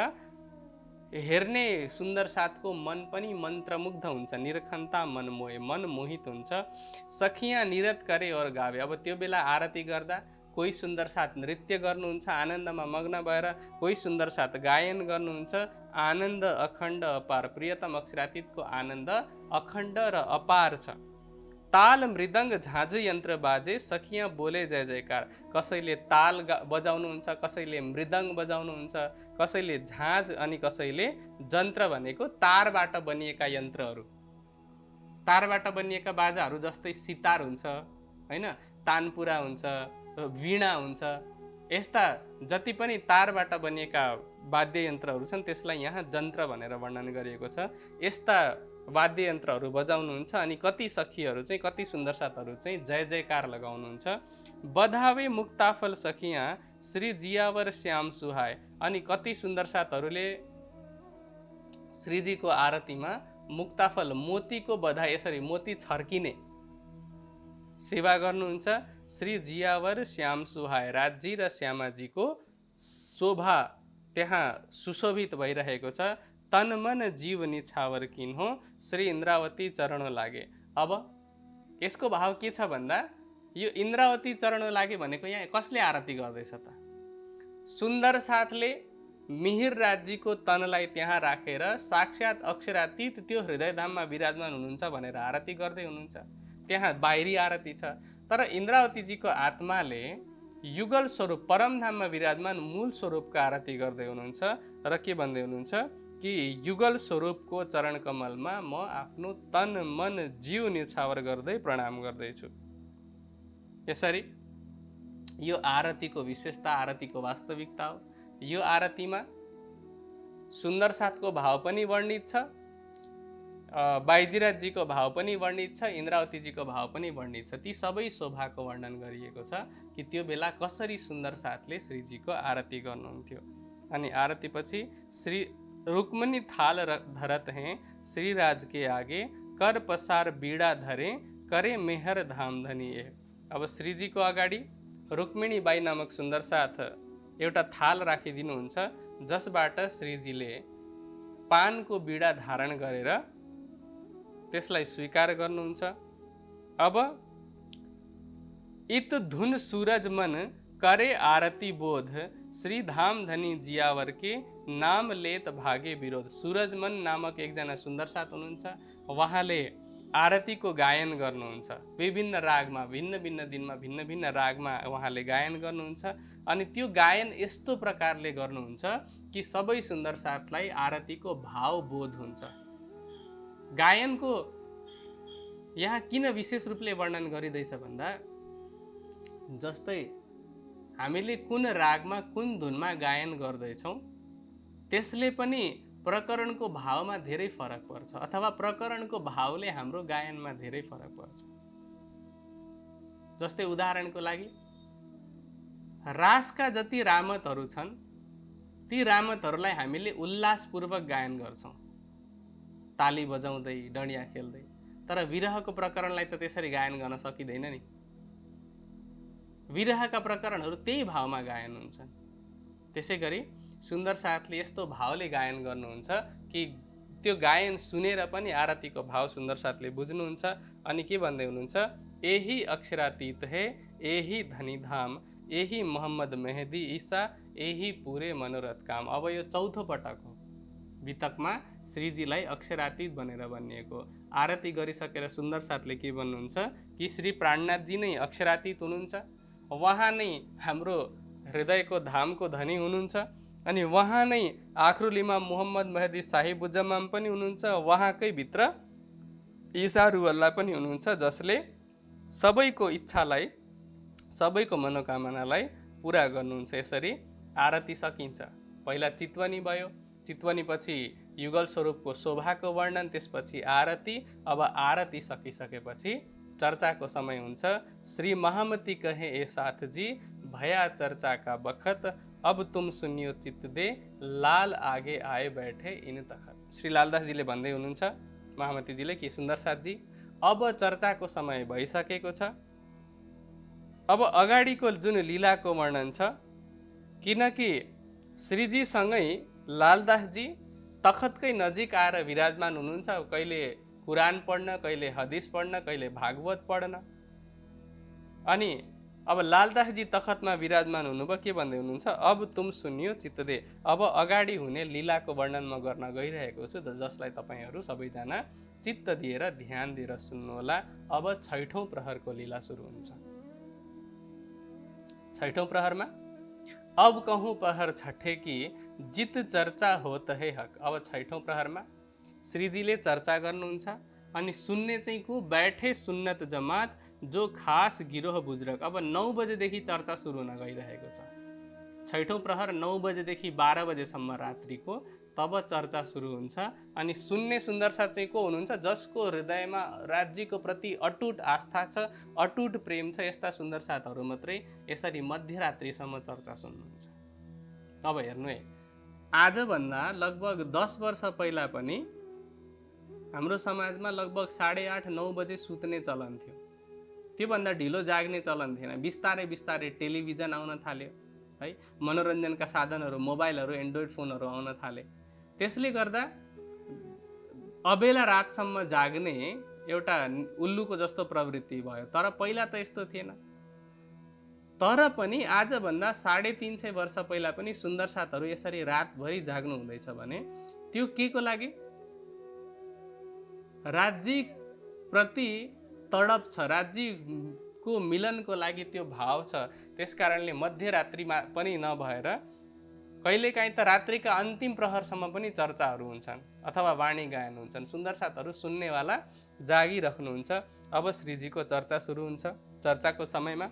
Speaker 1: हेर्ने सुन्दर साथको मन पनि मन्त्रमुग्ध हुन्छ। निरखन्ता मन मोहे, मन मोहित हुन्छ। सखियाँ निरत करे और गावे। अब त्यो बेला आरती गर्दा कोही सुन्दर साथ नृत्य गर्नुहुन्छ आनन्दमा मग्न भएर, कोही सुन्दर साथ गायन गर्नुहुन्छ। आनन्द अखण्ड अपार, प्रियतम अक्षरातीतको आनन्द अखण्ड र अपार छ। ताल मृदङ्ग झाँझ यन्त्र बाजे, सखियाँ बोले जय जयकार। कसैले ताल बजाउनुहुन्छ, कसैले मृदङ्ग बजाउनुहुन्छ, कसैले झाँझ अनि कसैले जन्त्र भनेको तारबाट बनिएका यन्त्रहरू, तारबाट बनिएका बाजाहरू जस्तै सितार हुन्छ हैन, तानपुरा हुन्छ, वीणा हुन्छ। यस्ता जति पनि तारबाट बनिएका वाद्य यन्त्रहरू छन् त्यसलाई यहाँ जन्त्र भनेर वर्णन गरिएको छ। यस्ता वाद्य यन्त्रहरू बजाउनुहुन्छ अनि कति सखीहरू चाहिँ, कति सुन्दर साथहरू चाहिँ जय जयकार लगाउनुहुन्छ। बधावे मुक्ताफल सखियाँ श्री जियावर श्याम सुहाए। अनि कति सुन्दर साथहरूले श्रीजीको आरतीमा मुक्ताफल मोतीको बधाई, यसरी मोती छर्किने सेवा गर्नुहुन्छ। श्री जियावर श्याम सुहाए, राजी र श्यामाजीको शोभा त्यहाँ सुशोभित भइरहेको छ। तन मन जीव निछावर किन हो, श्री इन्द्रावती चरण लागे। अब यसको भाव के छ भन्दा, यो इन्द्रावती चरण लागे भनेको यहाँ कसले आरती गर्दैछ त? सुन्दर साथले मिहिर राज्यको तनलाई त्यहाँ राखेर साक्षात अक्षरातीत त्यो हृदयधाममा विराजमान हुनुहुन्छ भनेर आरती गर्दै हुनुहुन्छ। त्यहाँ बाहिरी आरती छ, तर इन्द्रावतीजीको आत्माले युगल स्वरूप परमधाममा विराजमान मूल स्वरूपको आरती गर्दै हुनुहुन्छ र के भन्दै हुनुहुन्छ कि युगल स्वरूपको चरण कमलमा म आफ्नो तन मन जीव निछावर गर्दै प्रणाम गर्दैछु। यसरी यो आरतीको विशेषता, आरतीको वास्तविकता हो। यो आरतीमा सुन्दर साथको भाव पनि वर्णित छ, बाइजीराजजीको भाव पनि वर्णित छ, इन्द्रावतीजीको भाव पनि वर्णित छ। ती सबै शोभाको वर्णन गरिएको छ कि त्यो बेला कसरी सुन्दर साथले श्रीजीको आरती गर्नुहुन्थ्यो। अनि आरतीपछि श्री रुक्मणी थाल धरत हैं श्रीराज के आगे, कर पसार बीड़ा धरे करे मेहर धाम धनी। अब श्रीजीको अगाडि रुक्मिणी बाई नामक सुन्दर साथ एउटा थाल राखिदिनुहुन्छ, जसबाट श्रीजीले पानको बीडा धारण गरेर त्यसलाई स्वीकार गर्नुहुन्छ। अब इत धुन सूरज मन करे आरती बोध, श्री धाम धनी जियावर के नाम लेत भागे विरोध। सूरजमन नामक एकजना सुन्दर साथ हुनुहुन्छ, उहाँले आरतीको गायन गर्नुहुन्छ। विभिन्न रागमा, भिन्न भिन्न दिनमा भिन्न भिन्न रागमा उहाँले गायन गर्नुहुन्छ। अनि त्यो गायन यस्तो प्रकारले गर्नुहुन्छ कि सबै सुन्दर साथलाई आरतीको भाव बोध हुन्छ। गायनको यहाँ किन विशेष रूपले वर्णन गरिँदैछ भन्दा, जस्तै हामीले कुन रागमा कुन धुनमा गायन गर्दैछौँ त्यसले पनि प्रकरणको भावमा धेरै फरक पर्छ, अथवा प्रकरणको भावले हाम्रो गायनमा धेरै फरक पर्छ। जस्तै उदाहरणको लागि रासका जति रामतहरू छन् ती रामतहरूलाई हामीले उल्लासपूर्वक गायन गर्छौँ, ताली बजाउँदै डडिया खेल्दै। तर विरहको प्रकरणलाई त त्यसरी गायन गर्न सकिँदैन नि। विरहका प्रकरणहरू त्यही भावमा गायन हुन्छन्। त्यसै गरी सुन्दर साथले यस्तो भावले गायन गर्नुहुन्छ कि त्यो गायन सुनेर पनि आरतीको भाव सुन्दर साथले बुझ्नुहुन्छ। अनि के भन्दै हुनुहुन्छ, यही अक्षरातीत है यही धनी धाम, यही मोहम्मद मेहदी ईसा, यही पुरे मनोरथ काम। अब यो चौथो पटक हो वितकमा श्रीजीलाई अक्षरातीत भनेर भनिएको। आरती गरिसकेर सुन्दर साथले के भन्नुहुन्छ कि श्री प्राणनाथजी नै अक्षरातीत हुनुहुन्छ, उहाँ नै हाम्रो हृदयको धामको धनी हुनुहुन्छ, अनि उहाँ नै आखरुल इमाम मोहम्मद मेहदी साहिबुज्जमाम पनि हुनुहुन्छ, उहाँकै भित्र ईसा रुहल्लाह पनि हुनुहुन्छ, जसले सबैको इच्छालाई, सबैको मनोकामनालाई पुरा गर्नुहुन्छ। यसरी आरती सकिन्छ। पहिला चितवनी भयो, चितवनी पछि युगल स्वरूपको शोभाको वर्णन, त्यसपछि आरती। अब आरती सकिसकेपछि चर्चाको समय हुन्छ। श्री महामती कहे ए साथ जी, भया चर्चा का बखत, अब तुम सुनियो चित्त दे, लाल आगे आए बैठे इन तखत। श्री लालदासजीले भन्दै हुनुहुन्छ महामतीजीले कि सुन्दर साथजी, अब चर्चाको समय भइसकेको छ। अब अगाडिको जुन लीलाको वर्णन छ, किनकि श्रीजीसँगै लालदासजी तखतकै नजिक आएर विराजमान हुनुहुन्छ। कहिले कुरान पढ्न, कहिले हदिस पढ्न, कहिले भागवत पढ्न। अनि अब लालदासजी तखतमा विराजमान हुनुभयो, के भन्दै हुनुहुन्छ, अब तुम सुनियो चित्त दे। अब अगाडि हुने लीलाको वर्णन म गर्न गइरहेको छु, जसलाई तपाईँहरू सबैजना चित्त दिएर ध्यान दिएर सुन्नुहोला। अब 6ठौं प्रहरको लीला सुरु हुन्छ। 6ठौं प्रहरमा अब कहूँ प्रहर छठे की जित चर्चा होत है हक। अब 6ठौं प्रहरमा श्रीजीले चर्चा गर्नुहुन्छ अनि सुन्ने चाहिँ को, बैठे सुन्नत जमात जो खास गिरोह बुजुर्ग। अब 9 बजेदेखि चर्चा सुरु हुन गइरहेको छ। 6ठौं प्रहर 9 बजेदेखि 12 बजेसम्म रात्रिको, तब चर्चा सुरु हुन्छ। अनि सुन्ने सुन्दर साथ चाहिँ को हुनुहुन्छ, जसको हृदयमा राज्यको प्रति अटुट आस्था छ, अटुट प्रेम छ, यस्ता सुन्दर साथहरू मात्रै यसरी मध्यरात्रिसम्म चर्चा सुन्नुहुन्छ। अब हेर्नु है, आजभन्दा लगभग 10 वर्ष पहिला पनि हाम्रो समाजमा लगभग 8:30-9 बजे सुत्ने चलन थियो। त्योभन्दा ढिलो जाग्ने चलन थिएन। बिस्तारै बिस्तारै टेलिभिजन आउन थाल्यो है, मनोरञ्जनका साधनहरू, मोबाइलहरू, एन्ड्रोइड फोनहरू आउन थाले। त्यसले गर्दा अबेला रातसम्म जाग्ने एउटा उल्लुको जस्तो प्रवृत्ति भयो। तर पहिला त यस्तो थिएन। तर पनि आजभन्दा 350 वर्ष पहिला पनि सुन्दर साथहरू यसरी रातभरि जाग्नु हुँदैछ भने त्यो के को लागि? राज्य प्रति तडप छ, राज्यको मिलनको लागि त्यो भाव छ। त्यसकारणले मध्यरात्रिमा पनि नभएर कहिलेकाहीँ त रात्रिका अन्तिम प्रहरसम्म पनि चर्चाहरू हुन्छन् अथवा वाणी गायन हुन्छन्। सुन्दर साथहरू सुन्नेवाला जागिराख्नुहुन्छ। अब श्रीजीको चर्चा सुरु हुन्छ। चर्चाको समयमा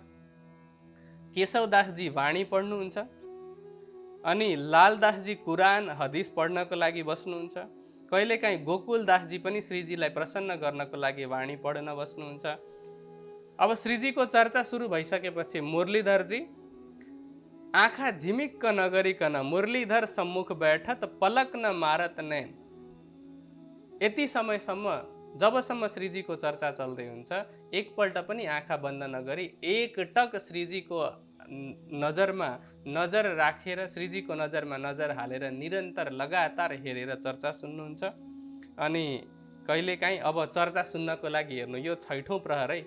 Speaker 1: केशवदासजी वाणी पढ्नुहुन्छ अनि लालदासजी कुरान हदिस पढ्नको लागि बस्नुहुन्छ। कहिलेकाहीँ गोकुलदासजी पनि श्रीजीलाई प्रसन्न गर्नको लागि वाणी पढ्न बस्नुहुन्छ। अब श्रीजीको चर्चा सुरु भइसकेपछि मुरलीधरजी आँखा झिमिक्क नगरिकन मुरलीधर सम्मुख बैठत पलक न मारत नैन। यति समयसम्म जबसम्म श्रीजीको चर्चा चल्दै हुन्छ, एकपल्ट पनि आँखा बन्द नगरी एकटक श्रीजीको नजरमा नजर राखेर, श्रीजीको नजरमा नजर हालेर निरन्तर लगातार हेरेर चर्चा सुन्नुहुन्छ। अनि कहिलेकाहीँ अब चर्चा सुन्नको लागि हेर्नु, यो 6ठौं प्रहर है।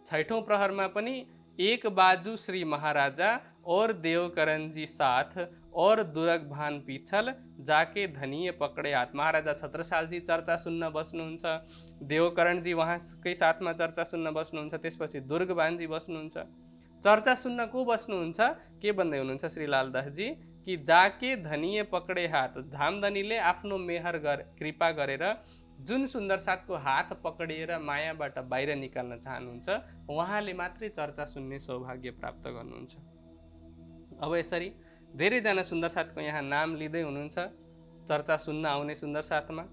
Speaker 1: 6ठौं प्रहरमा पनि एक बाजु श्री महाराजा और देवकरण जी साथ और दुर्गभान पिछल जाके धनिये पकडे हात। महाराजा छत्रसाल जी चर्चा सुन्न बस्नुहुन्छ, देवकरण जी उहाँकै साथमा चर्चा सुन्न बस्नुहुन्छ, त्यसपछि दुर्गभान जी बस्नुहुन्छ। चर्चा सुन्न को बस्नुहुन्छ? के भन्दै हुनुहुन्छ श्री लालदासजी कि जाके धनिये पकडे हात। धामधनीले आफ्नो मेहर कृपा गरेर जुन सुन्दर साथको हात पक्रिएर मायाबाट बाहिर निकाल्न चाहनुहुन्छ, उहाँले मात्रै चर्चा सुन्ने सौभाग्य प्राप्त गर्नुहुन्छ। अब यसरी धेरैजना सुन्दर साथको यहाँ नाम लिँदै हुनुहुन्छ चर्चा सुन्न आउने सुन्दर साथमा।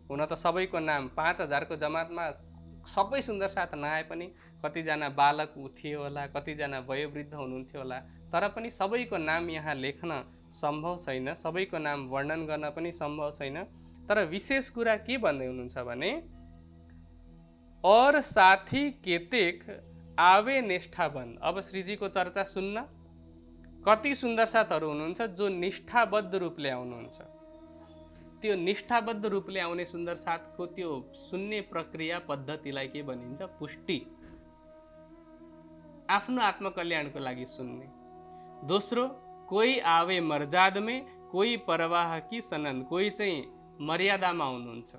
Speaker 1: हुन त सबैको नाम 5000 को जमातमा सबै सुन्दर साथ नआए पनि कतिजना बालक थिए होला, कतिजना वयोवृद्ध हुनुहुन्थ्यो होला, तर पनि सबैको नाम यहाँ लेख्न सम्भव छैन, सबैको नाम वर्णन गर्न पनि सम्भव छैन। तर विशेष कुरा के भन्दै हुनुहुन्छ भने, और साथी केतेक आवे निष्ठाबन्ध। अब श्रीजीको चर्चा सुन्न कति सुन्दर साथहरू हुनुहुन्छ जो निष्ठाबद्ध रूपले आउनुहुन्छ। त्यो निष्ठाबद्ध रूपले आउने सुन्दर साथको त्यो सुन्ने प्रक्रिया पद्धतिलाई के भनिन्छ? पुष्टि। आफ्नो आत्मकल्याणको लागि सुन्ने। दोस्रो, कोही आवे मर्जाद में, कोही परवाह की सनन। कोही चाहिँ मर्यादामा आउनुहुन्छ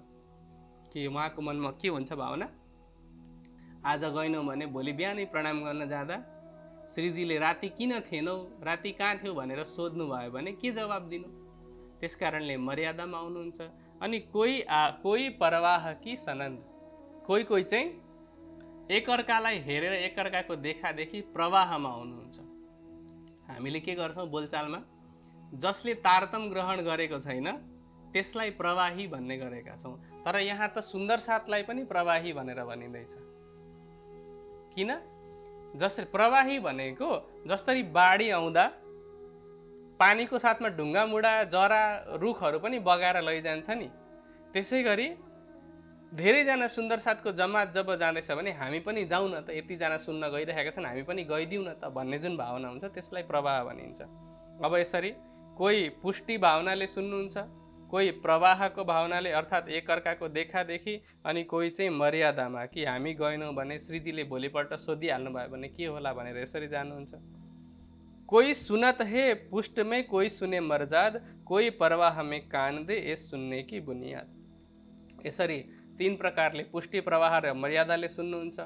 Speaker 1: कि उहाँको मनमा के हुन्छ भावना, आज गएनौ भने भोलि बिहानै प्रणाम गर्न जाँदा श्रीजीले राति किन थिएनौ, राति कहाँ थियो भनेर सोध्नु भयो भने के जवाब दिनु। त्यसकारणले मर्यादामा आउनुहुन्छ। अनि कोही परवाह की सनन्द। कोही चाहिँ एकअर्कालाई हेरेर एकअर्काको देखादेखि प्रवाहमा आउनुहुन्छ। हामीले के गर्छौँ बोलचालमा, जसले तारतम ग्रहण गरेको छैन त्यसलाई प्रवाही भन्ने गरेका छौँ। तर यहाँ त सुन्दर साथलाई पनि प्रवाही भनेर भनिँदैछ। किन? जसरी प्रवाही भनेको जसरी बाढी आउँदा पानीको साथमा ढुङ्गा मुढा जरा रुखहरू पनि बगाएर लैजान्छ नि, त्यसै गरी धेरैजना सुन्दर साथको जमात जब जाँदैछ भने हामी पनि जाउँ न त, यतिजना सुन्न गइरहेका छन् हामी पनि गइदिउँ न त भन्ने जुन भावना हुन्छ त्यसलाई प्रवाह भनिन्छ। अब यसरी कोही पुष्टि भावनाले सुन्नुहुन्छ, कोही प्रवाहको भावनाले अर्थात् एकअर्काको देखादेखि, अनि कोही चाहिँ मर्यादामा कि हामी गएनौँ भने श्रीजीले भोलिपल्ट सोधिहाल्नु भयो भने के होला भनेर यसरी जानुहुन्छ। कोई सुनत है पुष्ट में कोई सुने मर्जाद, कोई प्रवाह में कान दे ए सुन्ने की बुनियाद। यसरी तीन प्रकारले पुष्टि प्रवाह र मर्यादाले सुन्नुहुन्छ।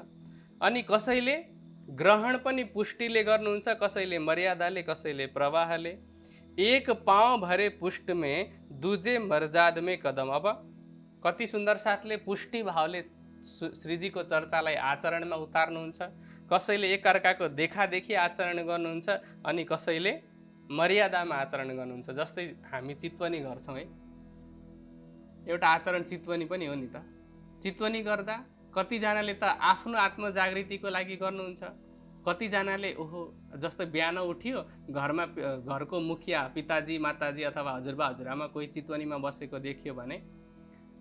Speaker 1: अनि कसैले ग्रहण पनि पुष्टिले गर्नुहुन्छ, कसैले मर्यादाले, कसैले प्रवाहले। एक पाँव भरे पुष्ट में दूजे मर्जाद में कदम। अब कति सुन्दर साथले पुष्टि भावले श्रीजीको चर्चालाई आचरणमा उतार्नुहुन्छ, कसैले एकअर्काको देखादेखि आचरण गर्नुहुन्छ, अनि कसैले मर्यादामा आचरण गर्नुहुन्छ। जस्तै हामी चितवनी गर्छौँ है, एउटा आचरण चितवनी पनि हो नि त। चितवनी गर्दा कतिजनाले त आफ्नो आत्मजागृतिको लागि गर्नुहुन्छ, कतिजनाले ओहो जस्तो बिहान उठ्यो घरमा घरको मुखिया पिताजी माताजी अथवा हजुरबा हजुरआमा कोही चितवनीमा बसेको देखियो भने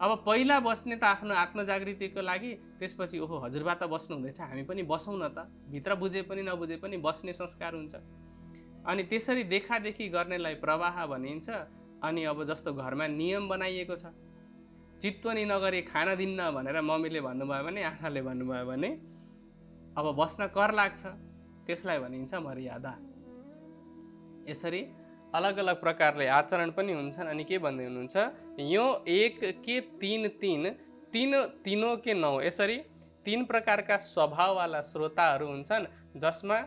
Speaker 1: अब पहिला बस्ने त आफ्नो आत्मजागृतिको लागि, त्यसपछि ओहो हजुरबा त बस्नु हुँदैछ हामी पनि बसौँ न त, भित्र बुझे पनि नबुझे पनि बस्ने संस्कार हुन्छ। अनि त्यसरी देखादेखि गर्नेलाई प्रवाह भनिन्छ। अनि अब जस्तो घरमा नियम बनाइएको छ, चितवनी नगरी खान दिन्न भनेर मम्मीले भन्नुभयो भने, आमाले भन्नुभयो भने अब बस्न कर लाग्छ, त्यसलाई भनिन्छ मर्यादा। यसरी अलग अलग प्रकारले आचरण पनि हुन्छन्। अनि के भन्दै हुनुहुन्छ, यो एक के तीन तीन तीन तीनों के नौ। यसरी तीन प्रकारका स्वभाववाला श्रोताहरू हुन्छन्, जसमा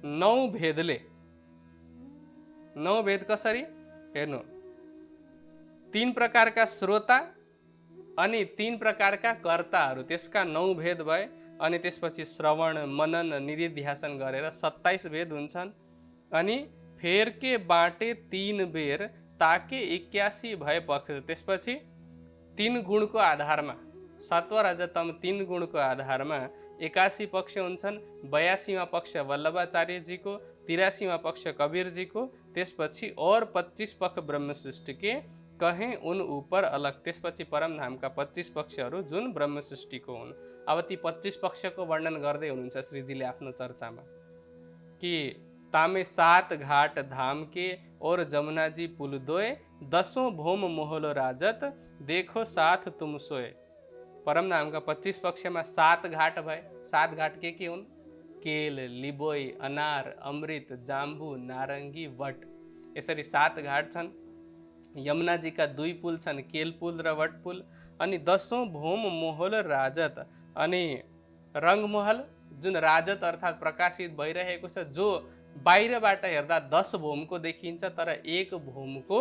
Speaker 1: नौ भेदले, नौ भेद कसरी हेर्नु, तीन प्रकारका श्रोता अनि तीन प्रकारका कर्ताहरू, त्यसका नौ भेद भए। अनि त्यसपछि श्रवण मनन निधिध्यासन गरेर 27 भेद हुन्छन्। अनि फेर के बाटे तीन बेर ताके 81 भए पक्ष। त्यसपछि तीन गुणको आधारमा, सत्व रजतम तीन गुणको आधारमा 81 पक्ष हुन्छन्। 82वां पक्ष वल्लभाचार्यजीको, 83वां पक्ष कबीरजीको, त्यसपछि और 25 पक्ष ब्रह्म सृष्टि के कहें उन ऊपर अलग। त्यसपछि परमधामका 25 पक्षहरू जुन ब्रह्म सृष्टिको हुन्। अब ती 25 पक्षको वर्णन गर्दै हुनुहुन्छ श्रीजीले आफ्नो चर्चामा कि तामे 7 घाट धाम के और जमुना जी पुल दोए, 10 भोम मोहलो राजत देखो साथ तुम सोए। परमधामका 25 पक्षमा 7 घाट भए। 7 घाट के हुन्, केल, लिबोई, अनार, अमृत, जाम्बु, नारंगी, वट। यसरी 7 घाट छन्। यमुनाजीका 2 पुल छन्, केल पुल र वट पुल। अनि 10 भोम मोहल राजत, अनि रङ्गमहल जुन राजत अर्थात् प्रकाशित भइरहेको छ, जो बाहिरबाट हेर्दा 10 भोमको देखिन्छ, तर एक भोमको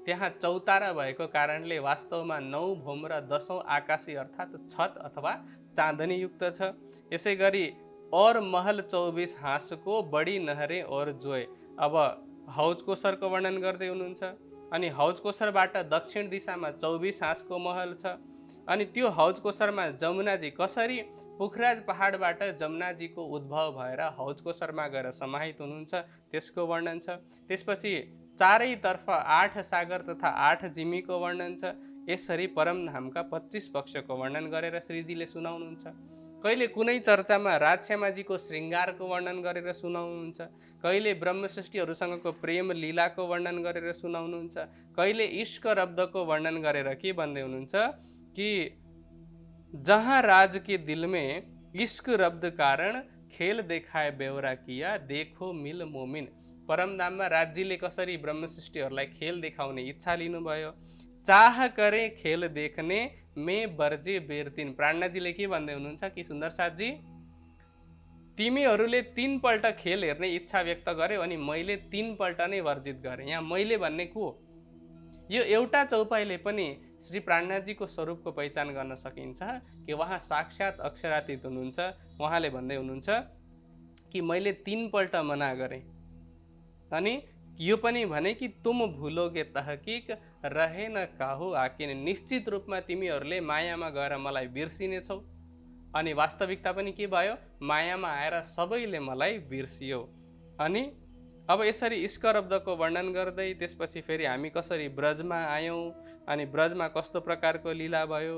Speaker 1: त्यहाँ चौतारा भएको कारणले वास्तवमा 9 भोम र 10औं आकाशी अर्थात् छत अथवा चाँदनी युक्त छ। यसै गरी और महल 24 हाँसको बढी नहरे और जोय। अब हौज कोसरको वर्णन गर्दै हुनुहुन्छ। अनि हौज कोसरबाट दक्षिण दिशामा 24 हाँसको महल छ। अनि त्यो हौज कोसरमा जमुनाजी कसरी पुखराज पहाडबाट जमुनाजीको उद्भव भएर हौज कोसरमा गएर समाहित हुनुहुन्छ, त्यसको वर्णन छ। त्यसपछि चारैतर्फ 8 सागर तथा 8 जिमीको वर्णन छ। यसरी परमधामका 25 पक्षको वर्णन गरेर श्रीजीले सुनाउनुहुन्छ। कहिले कुनै चर्चामा राजश्यामाजीको श्रृङ्गारको वर्णन गरेर सुनाउनुहुन्छ, कहिले ब्रह्मसृष्टिहरूसँगको प्रेम लीलाको वर्णन गरेर सुनाउनुहुन्छ, कहिले इश्क रब्दको वर्णन गरेर के भन्दै हुनुहुन्छ कि जहाँ राज के दिल में इश्क रब्द कारण खेल देखाए बेहोरा किया देखो मिल मोमिन। परमधाममा राजजीले कसरी ब्रह्मसृष्टिहरूलाई खेल देखाउने इच्छा लिनुभयो। चाह करे खेल देखने में बर्जे बेरतिन। प्राणनाजीले के भन्दै हुनुहुन्छ कि सुन्दर साथजी, तिमीहरूले 3 पल्ट खेल हेर्ने इच्छा व्यक्त गर्यो अनि मैले 3 पल्ट नै वर्जित गरेँ। यहाँ मैले भन्ने को? यो एउटा चौपाईले पनि श्री प्राणनाथजीको स्वरूपको पहिचान गर्न सकिन्छ कि उहाँ साक्षात अक्षरातीत हुनुहुन्छ। उहाँले भन्दै हुनुहुन्छ कि मैले 3 पल्ट मना गरेँ, अनि यो पनि भने कि तुम भुलोगे तहकीक रहे न काहु आकिन। निश्चित रूपमा तिमीहरूले मायामा गएर मलाई बिर्सिनेछौ। अनि वास्तविकता पनि के भयो, मायामा आएर सबैले मलाई बिर्सियो। अनि अब यसरी इश्क रब्दको वर्णन गर्दै त्यसपछि फेरि हामी कसरी ब्रजमा आयौँ, अनि ब्रजमा कस्तो प्रकारको लीला भयो,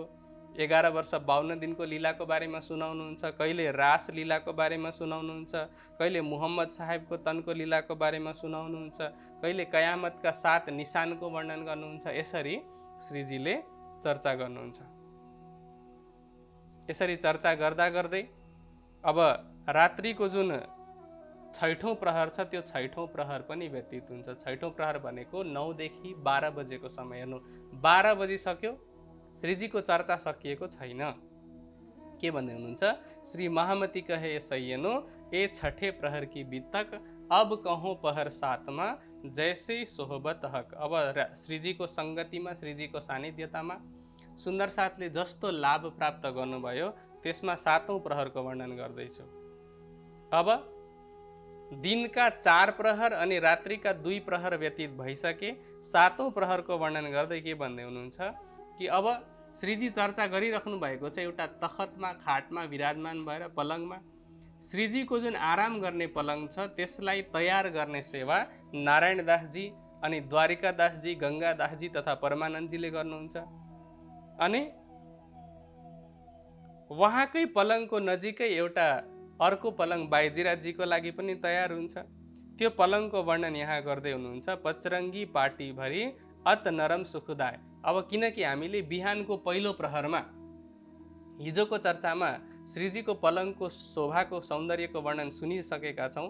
Speaker 1: 11 वर्ष 52 दिनको लीलाको बारेमा सुनाउनुहुन्छ, कहिले रास लीलाको बारेमा सुनाउनुहुन्छ, कहिले मुहम्मद साहेबको तनको लीलाको बारेमा सुनाउनुहुन्छ, कहिले कयामतका 7 निशानको वर्णन गर्नुहुन्छ। यसरी श्रीजीले चर्चा गर्नुहुन्छ। यसरी चर्चा गर्दा गर्दै अब रात्रिको जुन 6औं प्रहर छ त्यो 6औं प्रहर पनि व्यतीत हुन्छ। 6औं प्रहर भनेको 9 देखि 12 बजेको समय। हेर्नु 12 बजिसक्यो, श्रीजीको चर्चा सकिएको छैन। के भन्दै हुनुहुन्छ? श्री महामती कहे सैयनो ए छठे प्रहर की बीतक, अब कहों पहर 7मा जैसे सोहबत हक। अब श्रीजीको सङ्गतिमा, श्रीजीको सानिध्यतामा सुन्दर साथले जस्तो लाभ प्राप्त गर्नुभयो त्यसमा 7औं प्रहरको वर्णन गर्दैछु। अब दिनका 4 प्रहर अनि रात्रिका 2 प्रहर व्यतीत भइसके, 7औं प्रहरको वर्णन गर्दै के भन्दै हुनुहुन्छ कि अब श्रीजी चर्चा गरिराख्नु भएको छ एउटा तखतमा, खाटमा विराजमान भएर, पलङमा। श्रीजीको जुन आराम गर्ने पलङ छ त्यसलाई तयार गर्ने सेवा नारायण दासजी अनि द्वारिका दासजी, गंगा दासजी तथा परमानन्दजीले गर्नुहुन्छ। अनि उहाँकै पलङको नजिकै एउटा अर्को पलङ बाइजीराजीको लागि पनि तयार हुन्छ। त्यो पलङको वर्णन यहाँ गर्दै हुनुहुन्छ, पचरङ्गी पाटी भरी अत नरम सुखदाय। अब किनकि हामीले बिहानको पहिलो प्रहरमा हिजोको चर्चामा श्रीजीको पलङको शोभाको सौन्दर्यको वर्णन सुनिसकेका छौँ।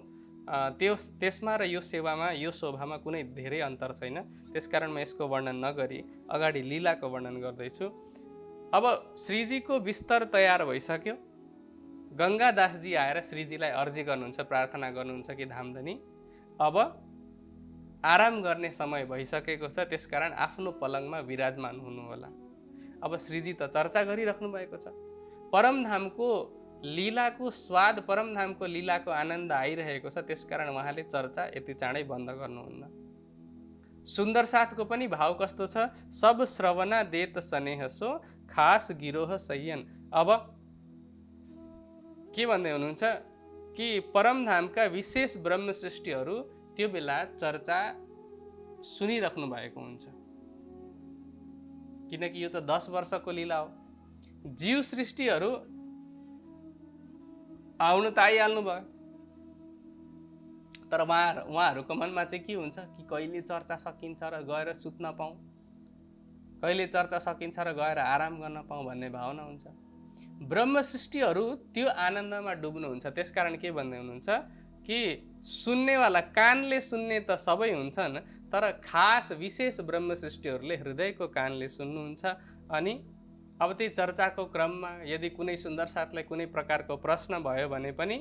Speaker 1: त्यसमा र यो सेवामा, यो शोभामा कुनै धेरै अन्तर छैन। त्यसकारण म यसको वर्णन नगरी अगाडि लीलाको वर्णन गर्दैछु। अब श्रीजीको बिस्तर तयार भइसक्यो। गंगा दासजी आएर श्रीजीलाई अर्जी गर्नुहुन्छ, प्रार्थना गर्नुहुन्छ कि धामधनी अब आराम गर्ने समय भइसकेको छ, त्यसकारण आफ्नो पलङमा विराजमान हुनुहोला। अब श्रीजी त चर्चा गरिराख्नु भएको छ, परमधामको लीलाको स्वाद, परमधामको लीलाको आनन्द आइरहेको छ, त्यसकारण उहाँले चर्चा यति चाँडै बन्द गर्नुहुन्न। सुन्दर साथको पनि भाव कस्तो छ? सब श्रवणा देत स्नेह सो खास गिरोह सयन। अब के भन्दै हुनुहुन्छ कि परमधामका विशेष ब्रह्म सृष्टिहरू त्यो बेला चर्चा सुनिराख्नु भएको हुन्छ, किनकि यो त 10 वर्षको लीला हो। जीव सृष्टिहरू आउनु त आइहाल्नु भयो, तर उहाँहरूको मनमा चाहिँ के हुन्छ कि कहिले चर्चा सकिन्छ र गएर सुत्न पाऊँ, कहिले चर्चा सकिन्छ र गएर आराम गर्न पाऊँ भन्ने भावना हुन्छ। ब्रह्म सृष्टिहरू त्यो आनन्दमा डुब्नुहुन्छ। त्यसकारण के भन्दै हुनुहुन्छ कि सुन्नेवाला, कानले सुन्ने त सबै हुन्छन्, तर खास विशेष ब्रह्म सृष्टिहरूले हृदयको कानले सुन्नुहुन्छ। अनि अब त्यही चर्चाको क्रममा यदि कुनै सुन्दर साथलाई कुनै प्रकारको प्रश्न भयो भने पनि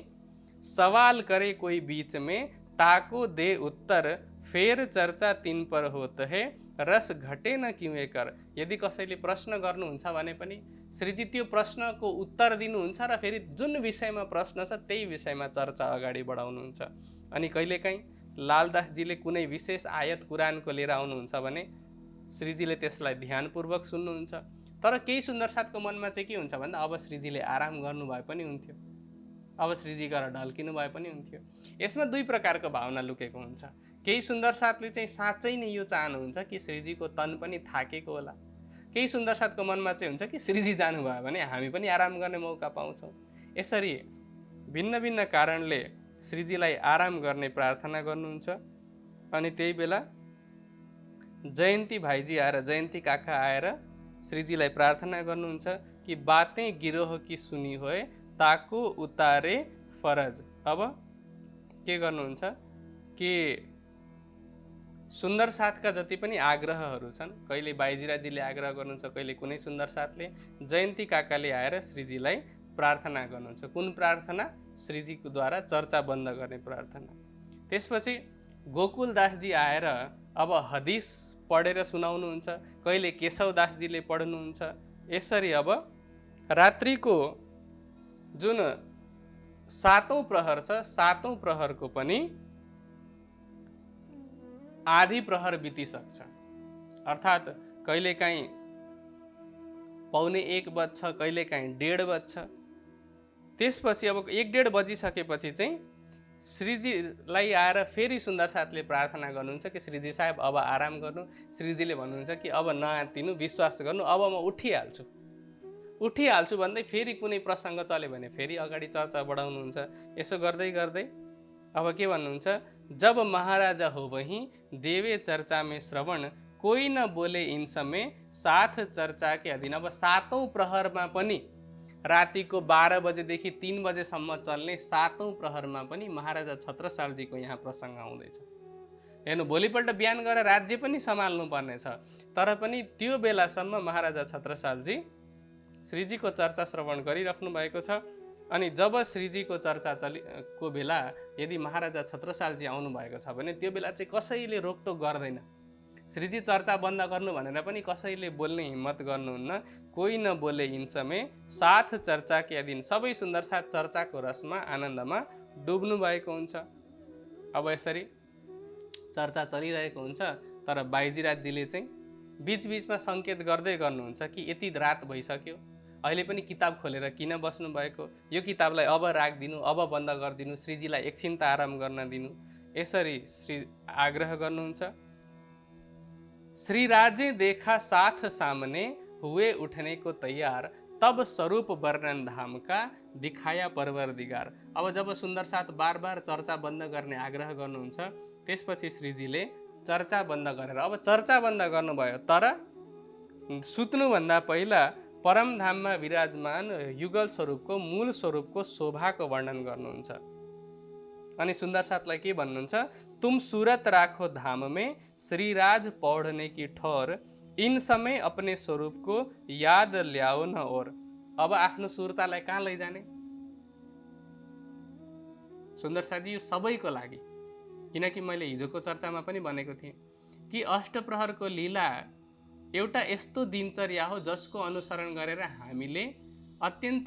Speaker 1: सवाल करे कोही बीच में ताको दे उत्तर, फेर चर्चा तिन पर होत है रस घटे न क्यों कर। यदि कसैले प्रश्न गर्नुहुन्छ भने पनि श्रीजी त्यो प्रश्नको उत्तर दिनुहुन्छ र फेरि जुन विषयमा प्रश्न छ त्यही विषयमा चर्चा अगाडि बढाउनुहुन्छ। अनि कहिलेकाहीँ लालदासजीले कुनै विशेष आयत कुरानको लिएर आउनुहुन्छ भने श्रीजीले त्यसलाई ध्यानपूर्वक सुन्नुहुन्छ। तर केही सुन्दर साथको मनमा चाहिँ के हुन्छ भन्दा अब श्रीजीले आराम गर्नु भए पनि हुन्थ्यो, अब श्रीजी गएर ढल्किनु भए पनि हुन्थ्यो। यसमा 2 प्रकारको भावना लुकेको हुन्छ। केही सुन्दर साथले चाहिँ साँच्चै नै यो चाहनुहुन्छ कि श्रीजीको तन पनि थाकेको होला। केही सुन्दर साथको मनमा चाहिँ हुन्छ कि श्रीजी जानुभयो भने हामी पनि आराम गर्ने मौका पाउँछौँ। यसरी भिन्न भिन्न कारणले श्रीजीलाई आराम गर्ने प्रार्थना गर्नुहुन्छ। अनि त्यही बेला जयन्ती भाइजी आएर, जयन्ती काका आएर श्रीजीलाई प्रार्थना गर्नुहुन्छ कि बातें गिरोह की सुनी होए ताको उतारे फरज। अब के गर्नुहुन्छ कि सुन्दर साथका जति पनि आग्रहहरू छन्, कहिले बाइजीराजीले आग्रह गर्नुहुन्छ, कहिले कुनै सुन्दर साथले, जयन्ती काकाले आएर श्रीजीलाई प्रार्थना गर्नुहुन्छ। कुन प्रार्थना? श्रीजीको द्वारा चर्चा बन्द गर्ने प्रार्थना। त्यसपछि गोकुल दासजी आएर अब हदिस पढेर सुनाउनुहुन्छ, कहिले केशव दासजीले पढ्नुहुन्छ। यसरी अब रात्रिको जुन 7औं प्रहर छ, 7औं प्रहरको पनि आधी प्रहर बितिसक्छ। अर्थात् कहिलेकाहीँ 12:45 बज्छ, कहिलेकाहीँ 1:30 बज्छ। त्यसपछि अब 1-1:30 बजिसकेपछि चाहिँ श्रीजीलाई आएर फेरि सुन्दर साथले प्रार्थना गर्नुहुन्छ कि श्रीजी साहेब अब आराम गर्नु। श्रीजीले भन्नुहुन्छ कि अब नआत्तिनु, विश्वास गर्नु, अब म उठिहाल्छु। उठिहाल्छु भन्दै फेरि कुनै प्रसङ्ग चल्यो भने फेरि अगाडि चर्चा बढाउनुहुन्छ। यसो गर्दै गर्दै अब के भन्नुहुन्छ, जब महाराजा हो वहीं देवे चर्चा में श्रवण, कोही न बोले इन समय साथ चर्चा के अधीन। अब 7औं प्रहरमा पनि, रातिको 12 बजेदेखि 3 बजेसम्म चल्ने 7औं प्रहरमा पनि महाराजा छत्रसालजीको यहाँ प्रसङ्ग आउँदैछ। हेर्नु, भोलिपल्ट बिहान गएर राज्य पनि सम्हाल्नु पर्नेछ, तर पनि त्यो बेलासम्म महाराजा छत्रसालजी श्रीजीको चर्चा श्रवण गरिराख्नु भएको छ। अनि जब श्रीजीको चर्चा को बेला यदि महाराजा छत्रसालजी आउनुभएको छ भने त्यो बेला चाहिँ कसैले रोकटोक गर्दैन। श्रीजी चर्चा बन्द गर्नु भनेर पनि कसैले बोल्ने हिम्मत गर्नुहुन्न। कोही न बोले इन समय साथ चर्चा के अधीन। सबै सुन्दर साथ चर्चाको रसमा आनन्दमा डुब्नु भएको हुन्छ। अब यसरी चर्चा चलिरहेको हुन्छ, तर बाइजीराजजीले चाहिँ बिचबिचमा सङ्केत गर्दै गर्नुहुन्छ कि यति रात भइसक्यो, अहिले पनि किताब खोलेर किन बस्नु भएको, यो किताबलाई अब राखिदिनु, अब बन्द गरिदिनु, श्रीजीलाई एकछिन त आराम गर्न दिनु। यसरी श्री आग्रह गर्नुहुन्छ। श्री राजे देखा साथ सामने, हुए उठने को तैयार, तब स्वरूप वर्णन धाम का दिखाया परवरदिगार। अब जब सुन्दर साथ बार बार चर्चा बन्द गर्ने आग्रह गर्नुहुन्छ, त्यसपछि श्रीजीले चर्चा बन्द गरेर, अब चर्चा बन्द गर्नुभयो, तर सुत्नुभन्दा पहिला परमधाममा विराजमान युगल स्वरूपको, मूल स्वरूपको शोभाको वर्णन गर्नुहुन्छ। अनि सुन्दर साथलाई के भन्नुहुन्छ, तुम सूरत राखो धाम में, श्रीराज पौढ़ने की ठोर, इन समय अपने स्वरूपको याद ल्याओ न और। अब आफ्नो सुरतालाई कहाँ लैजाने? सुन्दर साथी, यो सबैको लागि, किनकि मैले हिजोको चर्चामा पनि भनेको थिएँ कि अष्टप्रहरको लीला एउटा यस्तो दिनचर्या हो जसको अनुसरण गरेर हामीले अत्यन्त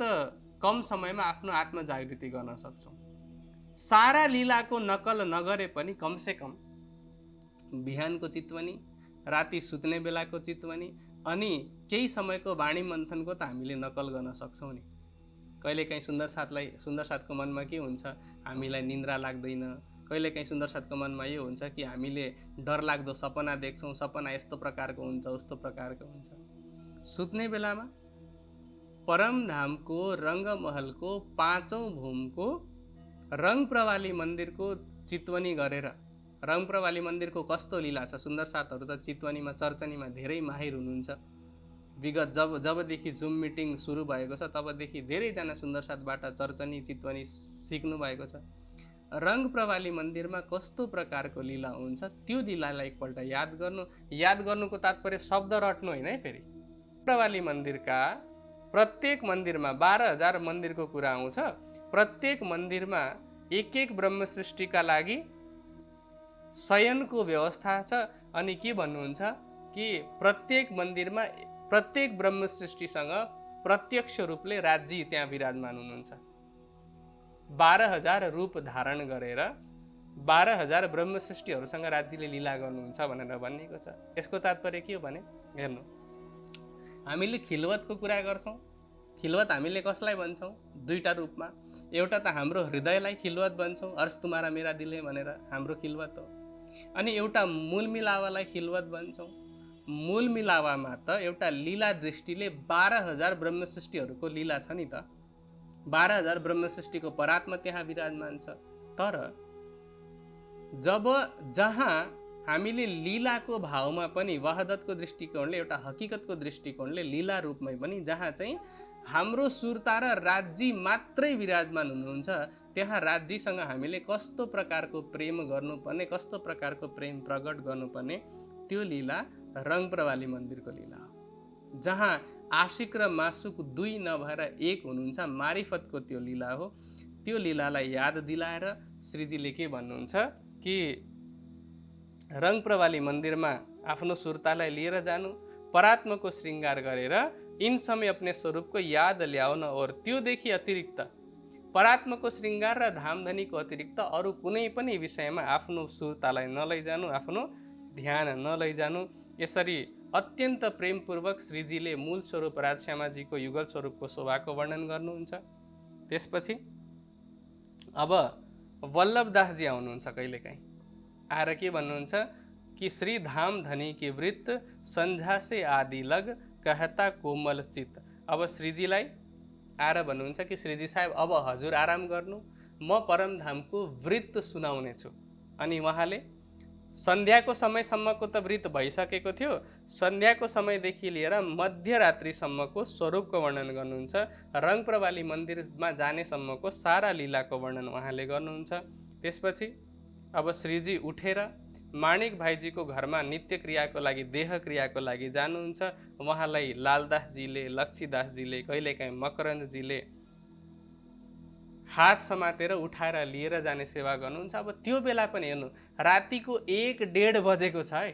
Speaker 1: कम समयमा आफ्नो आत्मजागृति गर्न सक्छौँ। सारा लीलाको नकल नगरे पनि कमसेकम बिहानको चितवनी, राति सुत्ने बेलाको चितवनी, अनि केही समयको वाणी मन्थनको त हामीले नकल गर्न सक्छौँ नि। कहिलेकाहीँ सुन्दर साथको मनमा के हुन्छ, हामीलाई निन्द्रा लाग्दैन। कहिलेकाहीँ सुन्दर साथको मनमा यो हुन्छ कि हामीले डरलाग्दो सपना देख्छौँ, सपना यस्तो प्रकारको हुन्छ, उस्तो प्रकारको हुन्छ। सुत्ने बेलामा परमधामको रङ्गमहलको 5औं भूमको रङप्रवाली मन्दिरको चितवनी गरेर, रङप्रवाली मन्दिरको कस्तो लीला छ, सुन्दर साथहरू त चितवनीमा चर्चनीमा धेरै माहिर हुनुहुन्छ। विगत जबदेखि जुम मिटिङ सुरु भएको छ तबदेखि धेरैजना सुन्दर साथबाट चर्चनी चितवनी सिक्नु भएको छ। रङप्रवाली मन्दिरमा कस्तो प्रकारको लीला हुन्छ त्यो लीलालाई एकपल्ट याद गर्नुको तात्पर्य शब्द रट्नु होइन है। फेरि प्रवाली मन्दिरका प्रत्येक मन्दिरमा 12,000 मन्दिरको कुरा आउँछ। प्रत्येक मन्दिरमा एक एक ब्रह्म सृष्टिका लागि शयनको व्यवस्था छ। अनि के भन्नुहुन्छ कि प्रत्येक मन्दिरमा प्रत्येक ब्रह्म सृष्टिसँग प्रत्यक्ष रूपले राज्य त्यहाँ विराजमान हुनुहुन्छ। 12,000 रूप धारण गरेर 12,000 ब्रह्म सृष्टिहरूसँग राज्यले लीला गर्नुहुन्छ भनेर भनिएको छ। यसको तात्पर्य के हो भने, हेर्नु, हामीले खिलवतको कुरा गर्छौँ। खिलवत हामीले कसलाई भन्छौँ? दुईटा रूपमा। एउटा त हाम्रो हृदयलाई खिलवत भन्छौँ, अर्स तुम्हारा मेरा दिले भनेर हाम्रो खिलवत हो। अनि एउटा मूल मिलावालाई खिलवत भन्छौँ। मूल मिलावामा त एउटा लीला दृष्टिले 12,000 ब्रह्म सृष्टिहरूको लीला छ नि त। 12,000 ब्रह्म सृष्टिको परात्मा त्यहाँ विराजमान छ। तर जहाँ हामीले लीलाको भावमा पनि वहदतको दृष्टिकोणले, एउटा हकीकतको दृष्टिकोणले लीला रूपमै पनि जहाँ चाहिँ हाम्रो सुरता र राज्य मात्रै विराजमान हुनुहुन्छ, त्यहाँ राज्यसँग हामीले कस्तो प्रकारको प्रेम गर्नुपर्ने, कस्तो प्रकारको प्रेम प्रकट गर्नुपर्ने, त्यो लीला रङप्रवाली मन्दिरको लीला हो। जहाँ आशिक र मासुक दुई नभएर एक हुनुहुन्छ, मारिफतको त्यो लीला हो। त्यो लीलालाई याद दिलाएर श्रीजीले के भन्नुहुन्छ कि रङप्रवाली मन्दिरमा आफ्नो सुरतालाई लिएर जानु, परात्माको श्रृङ्गार गरेर इन समय अपने स्वरूपको याद ल्याउन। और त्योदेखि अतिरिक्त परात्माको श्रृङ्गार र धामधनीको अतिरिक्त अरू कुनै पनि विषयमा आफ्नो सुरतालाई नलैजानु, आफ्नो ध्यान नलैजानु। यसरी अत्यन्त प्रेमपूर्वक श्रीजीले मूल स्वरूप राजश्यामाजीको युगल स्वरूपको शोभाको वर्णन गर्नुहुन्छ। त्यसपछि अब वल्लभदासजी आउनुहुन्छ कहिलेकाहीँ, आएर के भन्नुहुन्छ कि श्री धाम धनी की वृत्त संझा से आदि लग कहता कोमल चित। अब श्रीजीलाई आएर भन्नुहुन्छ कि श्रीजी साहेब अब हजुर आराम गर्नु, म परमधामको वृत्त सुनाउने छु। अनि उहाँले सन्ध्याको समयसम्मको त वृत्त भइसकेको थियो, सन्ध्याको समयदेखि लिएर मध्यरात्रिसम्मको स्वरूपको वर्णन गर्नुहुन्छ, रङप्रवाली मन्दिरमा जानेसम्मको सारा लीलाको वर्णन उहाँले गर्नुहुन्छ। त्यसपछि अब श्रीजी उठेर माणिक भाइजीको घरमा नित्य क्रियाको लागि, देह क्रियाको लागि जानुहुन्छ। उहाँलाई लालदासजीले, लक्ष्मीदासजीले, कहिलेकाहीँ मकरन्दजीले हात समातेर उठाएर लिएर जाने सेवा गर्नुहुन्छ। अब त्यो बेला पनि हेर्नु, रातिको 1-1:30 बजेको छ है,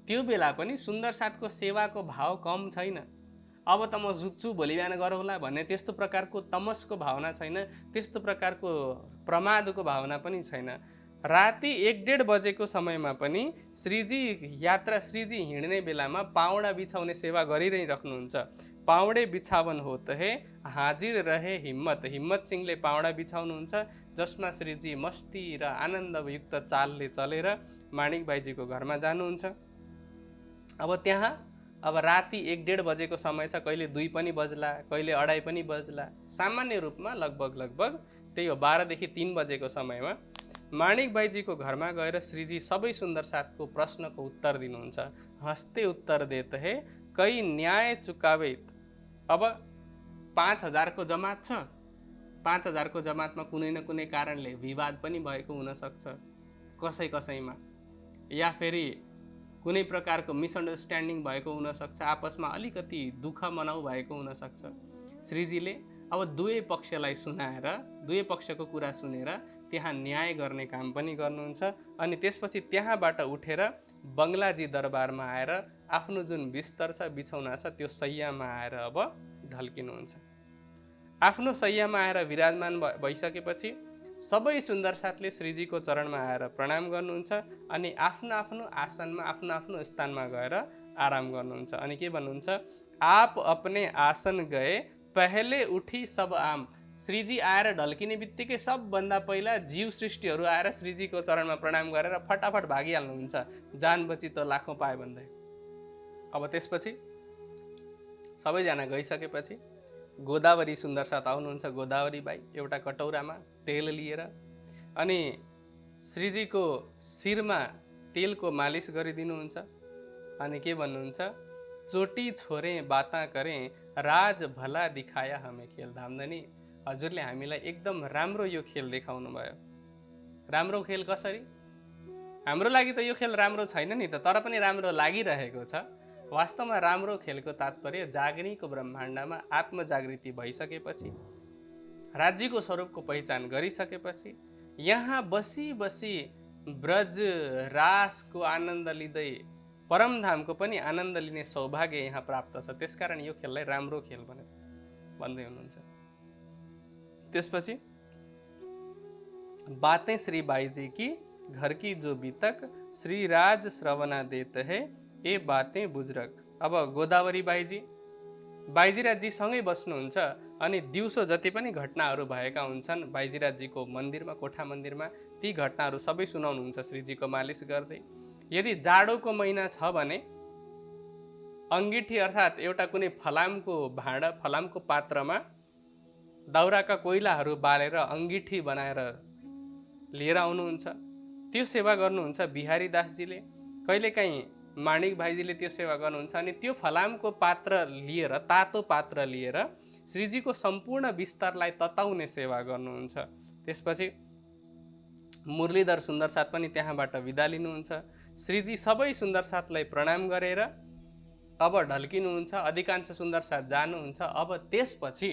Speaker 1: त्यो बेला पनि सुन्दर साथको सेवाको भाव कम छैन। अब त म जुत्छु भोलि बिहान गरौँला भन्ने त्यस्तो प्रकारको तमसको भावना छैन, त्यस्तो प्रकारको प्रमादको भावना पनि छैन। राति 1-1:30 बजेको समयमा पनि श्रीजी श्रीजी हिँड्ने बेलामा पाउडा बिछाउने सेवा गरिरहनुहुन्छ। पाउडे बिछावन होत है हाजिर रहे हिम्मत, हिम्मत सिंहले पाउडा बिछाउनुहुन्छ, जसमा श्रीजी मस्ती र आनन्दयुक्त चालले चलेर माणिक भाइजीको घरमा जानुहुन्छ। अब त्यहाँ अब राति 1-1:30 बजेको समय छ, कहिले 2 पनि बज्ला, कहिले 2:30 पनि बज्ला। सामान्य रूपमा लगभग त्यही हो 12देखि 3 बजेको समयमा माणिक भाइजीको घरमा गएर श्रीजी सबै सुन्दर साथको प्रश्नको उत्तर दिनुहुन्छ। हस्ते उत्तर देत है कई न्याय चुकावेत। अब 5000 को जमात छ, 5000 को जमातमा कुनै न कुनै कारणले विवाद पनि भएको हुनसक्छ कसै कसैमा, या फेरि कुनै प्रकारको मिसअन्डरस्ट्यान्डिङ भएको हुनसक्छ, आपसमा अलिकति दुःख मनाउ भएको हुनसक्छ। श्रीजीले अब दुवै पक्षलाई सुनाएर, दुवै पक्षको कुरा सुनेर त्यहाँ न्याय गर्ने काम पनि गर्नुहुन्छ। अनि त्यसपछि त्यहाँबाट उठेर बङ्गलाजी दरबारमा आएर आफ्नो जुन बिस्तर छ, बिछौना छ, त्यो शय्यामा आएर अब ढल्किनुहुन्छ। आफ्नो शय्यामा आएर विराजमान भइसकेपछि सबै सुन्दर साथले श्रीजीको चरणमा आएर प्रणाम गर्नुहुन्छ अनि आफ्नो आफ्नो आसनमा, आफ्नो आफ्नो स्थानमा गएर आराम गर्नुहुन्छ। अनि के भन्नुहुन्छ, आप अपने आसन गए पहले उठी सब आम। श्रीजी आएर ढल्किने बित्तिकै सबभन्दा पहिला जीव सृष्टिहरू आएर श्रीजीको चरणमा प्रणाम गरेर फटाफट भागिहाल्नुहुन्छ, जान बची त लाखौँ पाए भन्दै। अब त्यसपछि सबैजना गइसकेपछि गोदावरी सुन्दर साथ आउनुहुन्छ, गोदावरी बाई एउटा कटौरामा तेल लिएर, अनि श्रीजीको शिरमा तेलको मालिस गरिदिनुहुन्छ। अनि के भन्नुहुन्छ, चोटी छोरे बाता करें राज भला दिखाया हमें खेल। धामधनी हजुरले हामीलाई एकदम राम्रो यो खेल देखाउनु भयो। राम्रो खेल कसरी? हाम्रो लागि त यो खेल राम्रो छैन नि त, तर पनि राम्रो लागिरहेको छ। वास्तवमा राम्रो खेलको तात्पर्य जागृतिको ब्रह्माण्डमा आत्मजागृति भइसकेपछि, राज्यको स्वरूपको पहिचान गरिसकेपछि, यहाँ बसी बसी ब्रज रासको आनन्द लिँदै परमधामको पनि आनन्द लिने सौभाग्य यहाँ प्राप्त छ। त्यसकारण यो खेललाई राम्रो खेल भनेर भन्दै हुनुहुन्छ। त्यसपछि बातें श्री बाईजी की घर की जो बीतक श्री राज श्रवणा देत है ए बातें बुजुर्ग। अब गोदावरी बाईजीराजी सँगै बस्नुहुन्छ अनि दिउँसो जति पनि घटनाहरू भएका हुन्छन् बाईजीराजीको मन्दिरमा, कोठा मन्दिरमा, ती घटनाहरू सबै सुनाउनुहुन्छ श्रीजीको मालिस गर्दै। यदि जाडोको महिना छ भने अंगिठी अर्थात् एउटा कुनै फलामको भाँडा, फलामको पात्रमा दाउराका कोइलाहरू बालेर अंगिठी बनाएर लिएर आउनुहुन्छ, त्यो सेवा गर्नुहुन्छ बिहारी दासजीले। कहिलेकाहीँ माणिक भाइजीले त्यो सेवा गर्नुहुन्छ। अनि त्यो फलामको पात्र लिएर, तातो पात्र लिएर श्रीजीको सम्पूर्ण बिस्तरलाई तताउने सेवा गर्नुहुन्छ। त्यसपछि मुरलीधर सुन्दर साथ पनि त्यहाँबाट बिदा लिनुहुन्छ। श्रीजी सबै सुन्दर साथलाई प्रणाम गरेर अब ढल्किनुहुन्छ। अधिकांश सुन्दर साथ जानुहुन्छ। अब त्यसपछि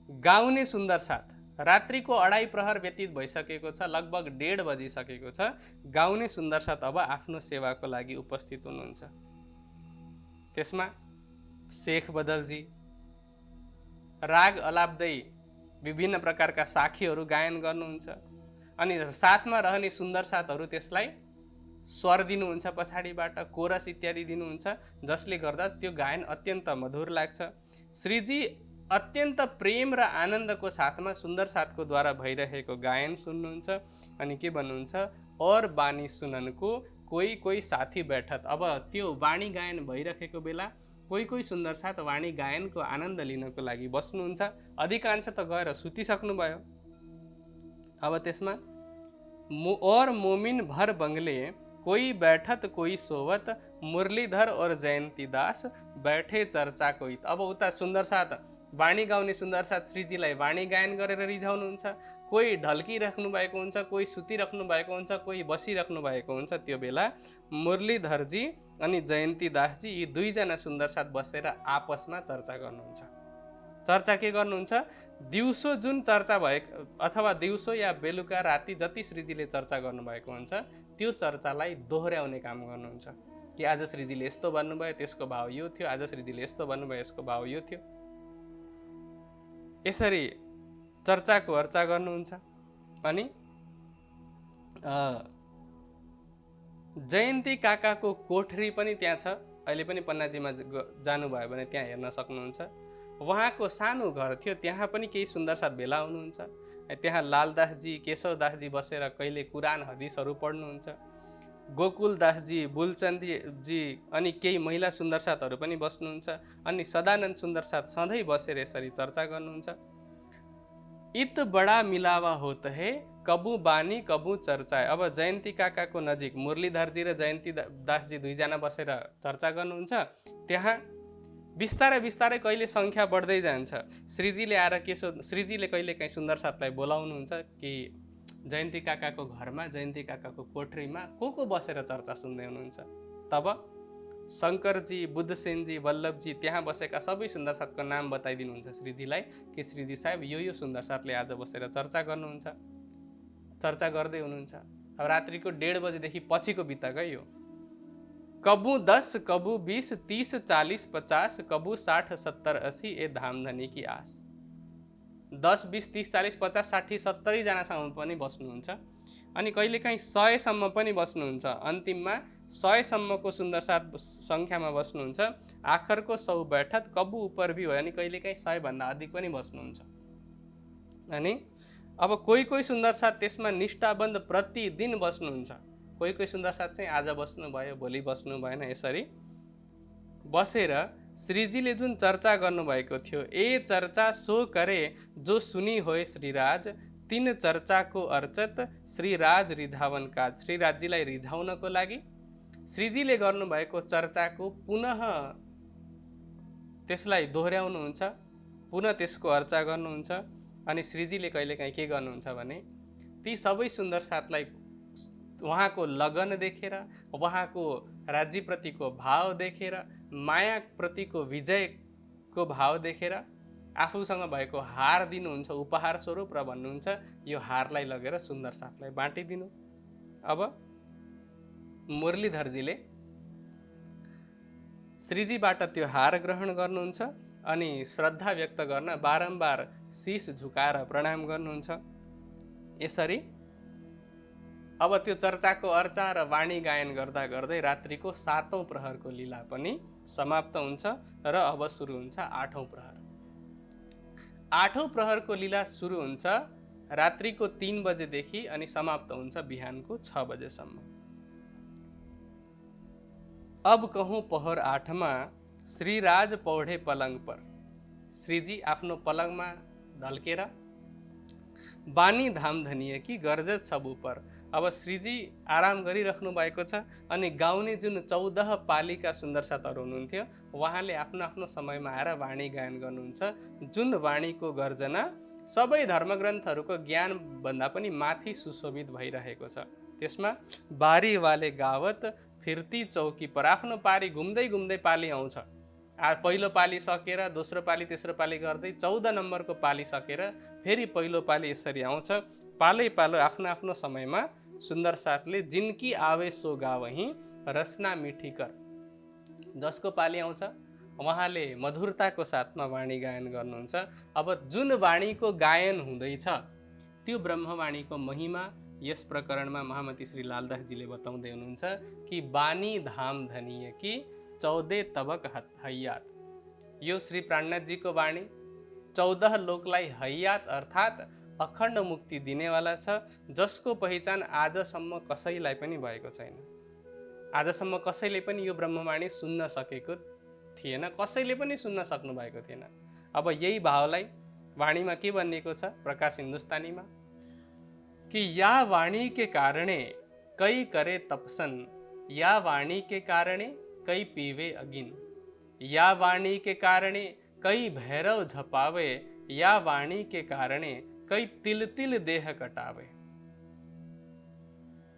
Speaker 1: गाउने सुन्दर साथ, रात्रिको 2:30 प्रहर व्यतीत भइसकेको छ, लगभग 1:30 बजिसकेको छ। गाउने सुन्दर साथ अब आफ्नो सेवाको लागि उपस्थित हुनुहुन्छ। त्यसमा शेख बदलजी राग अलाप्दै विभिन्न प्रकारका साखीहरू गायन गर्नुहुन्छ अनि साथमा रहने सुन्दर साथहरू त्यसलाई स्वर दिनुहुन्छ, पछाडिबाट कोरस इत्यादि दिनुहुन्छ, जसले गर्दा त्यो गायन अत्यन्त मधुर लाग्छ। श्रीजी अत्यन्त प्रेम र आनन्दको साथमा सुन्दर साथको द्वारा भइरहेको गायन सुन्नुहुन्छ अनि के भन्नुहुन्छ, और बानी सुननको कोही कोही साथी बैठत। अब त्यो वाणी गायन भइरहेको बेला कोही कोही सुन्दर साथ वाणी गायनको आनन्द लिनको लागि बस्नुहुन्छ, अधिकांश त गएर सुतिसक्नुभयो। अब त्यसमा और मोमिन भर बंगले, कोई बैठत कोई सोवत, मुरलीधर और जयन्ती दास बैठे चर्चा कोई। अब उता सुन्दर साथ वाणी गाउने सुन्दर साथ श्रीजीलाई वाणी गायन गरेर रिझाउनुहुन्छ, कोही ढल्किराख्नु भएको हुन्छ, कोही सुतिराख्नु भएको हुन्छ, कोही बसिराख्नु भएको हुन्छ। त्यो बेला मुरलीधरजी अनि जयन्ती दासजी यी दुईजना सुन्दर साथ बसेर आपसमा चर्चा गर्नुहुन्छ। चर्चा के गर्नुहुन्छ? दिउँसो जुन चर्चा भएको अथवा दिउँसो या बेलुका राति जति श्रीजीले चर्चा गर्नुभएको हुन्छ त्यो चर्चालाई दोहोऱ्याउने काम गर्नुहुन्छ कि आज श्रीजीले यस्तो भन्नुभयो त्यसको भाव यो थियो, आज श्रीजीले यस्तो भन्नुभयो यसको भाव यो थियो। यसरी चर्चाको अर्चा गर्नुहुन्छ। अनि जयन्ती काकाको कोठरी पनि त्यहाँ छ। अहिले पनि पन्नाजीमा जानुभयो भने त्यहाँ हेर्न सक्नुहुन्छ। उहाँको सानो घर थियो, त्यहाँ पनि केही सुन्दर साथ भेला हुनुहुन्छ। त्यहाँ लालदासजी, केशवदासजी बसेर कहिले कुरान हदिसहरू पढ्नुहुन्छ। गोकुलदासजी, बुलचन्दजी अनि केही महिला सुन्दर साथहरू पनि बस्नुहुन्छ। अनि सदानन्द सुन्दर साथ सधैँ बसेर यसरी चर्चा गर्नुहुन्छ। इत बडा मिलावा होत है, कबु बानी कबु चर्चा। अब जयन्ती काकाको नजिक मुरलीधरजी र जयन्ती दासजी दुईजना बसेर चर्चा गर्नुहुन्छ। त्यहाँ बिस्तारै बिस्तारै कहिले सङ्ख्या बढ्दै जान्छ। श्रीजीले आएर श्रीजीले कहिले काहीँ सुन्दर साथलाई बोलाउनुहुन्छ कि जयन्ती काकाको घरमा, जयन्ती काकाको कोठरीमा को बसेर चर्चा सुन्दै हुनुहुन्छ। तब शङ्करजी, बुद्धसेनजी, वल्लभजी त्यहाँ बसेका सबै सुन्दर साथको नाम बताइदिनुहुन्छ श्रीजीलाई कि श्रीजी साहब यो सुन्दर साथले आज बसेर चर्चा गर्नुहुन्छ, चर्चा गर्दै हुनुहुन्छ। अब रात्रिको 1:30 बजेदेखि पछिको बित्ता गयो। कबू 10, कबू 20, 30, 40, 50, कबू 60, 70, 80 ए धामधनी की आस। 10, 20, 30, 40, 50, 60, 70 जनासम्म पनि बस्नुहुन्छ। अनि कहिलेकाहीँ 100 सम्म पनि बस्नुहुन्छ। अन्तिममा 100 सम्मको सुन्दर साथ सङ्ख्यामा बस्नुहुन्छ। आखरको 100 बैठक कबू उपर भी हो, अनि कहिलेकाहीँ 100 भन्दा अधिक पनि बस्नुहुन्छ। अनि अब कोही कोही सुन्दर साथ त्यसमा निष्ठाबन्ध प्रतिदिन बस्नुहुन्छ। कोही कोही सुन्दर साथ चाहिँ आज बस्नुभयो, भोलि बस्नु भएन। यसरी बसेर श्रीजीले जुन चर्चा गर्नुभएको थियो, ए चर्चा सो करे जो सुनी होए श्रीराज, तीन चर्चाको अर्चत श्रीराज रिझावन काज। श्रीराजजीलाई रिझाउनको लागि श्रीजीले गर्नुभएको चर्चाको पुनः त्यसलाई दोहोऱ्याउनुहुन्छ, पुनः त्यसको अर्चा गर्नुहुन्छ। अनि श्रीजीले कहिलेकाहीँ के गर्नुहुन्छ भने ती सबै सुन्दर साथलाई उहाँको लगन देखेर, उहाँको राज्यप्रतिको भाव देखेर, मायाप्रतिको विजयको भाव देखेर आफूसँग भएको हार दिनुहुन्छ उपहार स्वरूप र भन्नुहुन्छ यो हारलाई लगेर सुन्दर साथलाई बाँटिदिनु। अब मुरलीधरजीले श्रीजीबाट त्यो हार ग्रहण गर्नुहुन्छ अनि श्रद्धा व्यक्त गर्न बारम्बार शीश झुकाएर प्रणाम गर्नुहुन्छ। यसरी अब त्यो चर्चाको अर्चा र वाणी गायन गर्दा गर्दै रात्रिको 7औं प्रहरको लीला पनि समाप्त हुन्छ र अब सुरु हुन्छ 8औं प्रहर। 8औं प्रहरको लीला सुरु हुन्छ रात्रिको 3 बजेदेखि अनि समाप्त हुन्छ बिहानको 6 बजेसम्म। अब कहूँ पहर 8 मा श्रीराज पौढे पलङ पर। श्रीजी आफ्नो पलङमा ढल्केर बानी धाम धनिएकी गर्जत सब उपर। अब श्रीजी आराम गरिराख्नु भएको छ अनि गाउने जुन 14 पालीका सुन्दर साथहरू हुनुहुन्थ्यो उहाँले आफ्नो आफ्नो समयमा आएर वाणी गायन गर्नुहुन्छ। जुन वाणीको गर्जना सबै धर्मग्रन्थहरूको ज्ञान भन्दा पनि माथि सुशोभित भइरहेको छ। त्यसमा बारी वाले गावत फिर्ती चौकी पर। आफ्नो पारी घुम्दै घुम्दै पाली आउँछ। पहिलो पाली सकेर दोस्रो पाली तेस्रो पाली गर्दै 14 नम्बरको पाली सकेर फेरि पहिलो पाली यसरी आउँछ। पालै पालो आफ्नो आफ्नो समयमा सुन्दर साथले जिनकी आवे सो गावही रसना मिठी कर। जसको पाली आउँछ उहाँले मधुरताको साथमा वाणी गायन गर्नुहुन्छ। अब जुन वाणीको गायन हुँदैछ त्यो ब्रह्मवाणीको महिमा यस प्रकरणमा महामती श्री लालदासजीले बताउँदै हुनुहुन्छ कि बानी धाम धनिय कि 14 तबक हयात। यो श्री प्राणनाथजीको वाणी 14 लोकलाई हयात अर्थात् अखण्ड मुक्ति दिनेवाला छ, जसको पहिचान आजसम्म कसैलाई पनि भएको छैन। आजसम्म कसैले पनि यो ब्रह्मवाणी सुन्न सकेको थिएन, कसैले पनि सुन्न सक्नु भएको थिएन। अब यही भावलाई वाणीमा के भनिएको छ प्रकाश हिन्दुस्तानीमा कि या वाणी के कारणे कई करे तपसन, या वाणी के कारणे कई पीवे अगिन, या वाणी के कारणे कई भैरव झपावे, या वाणी के कारणे कई तिल तिल देह कटावे।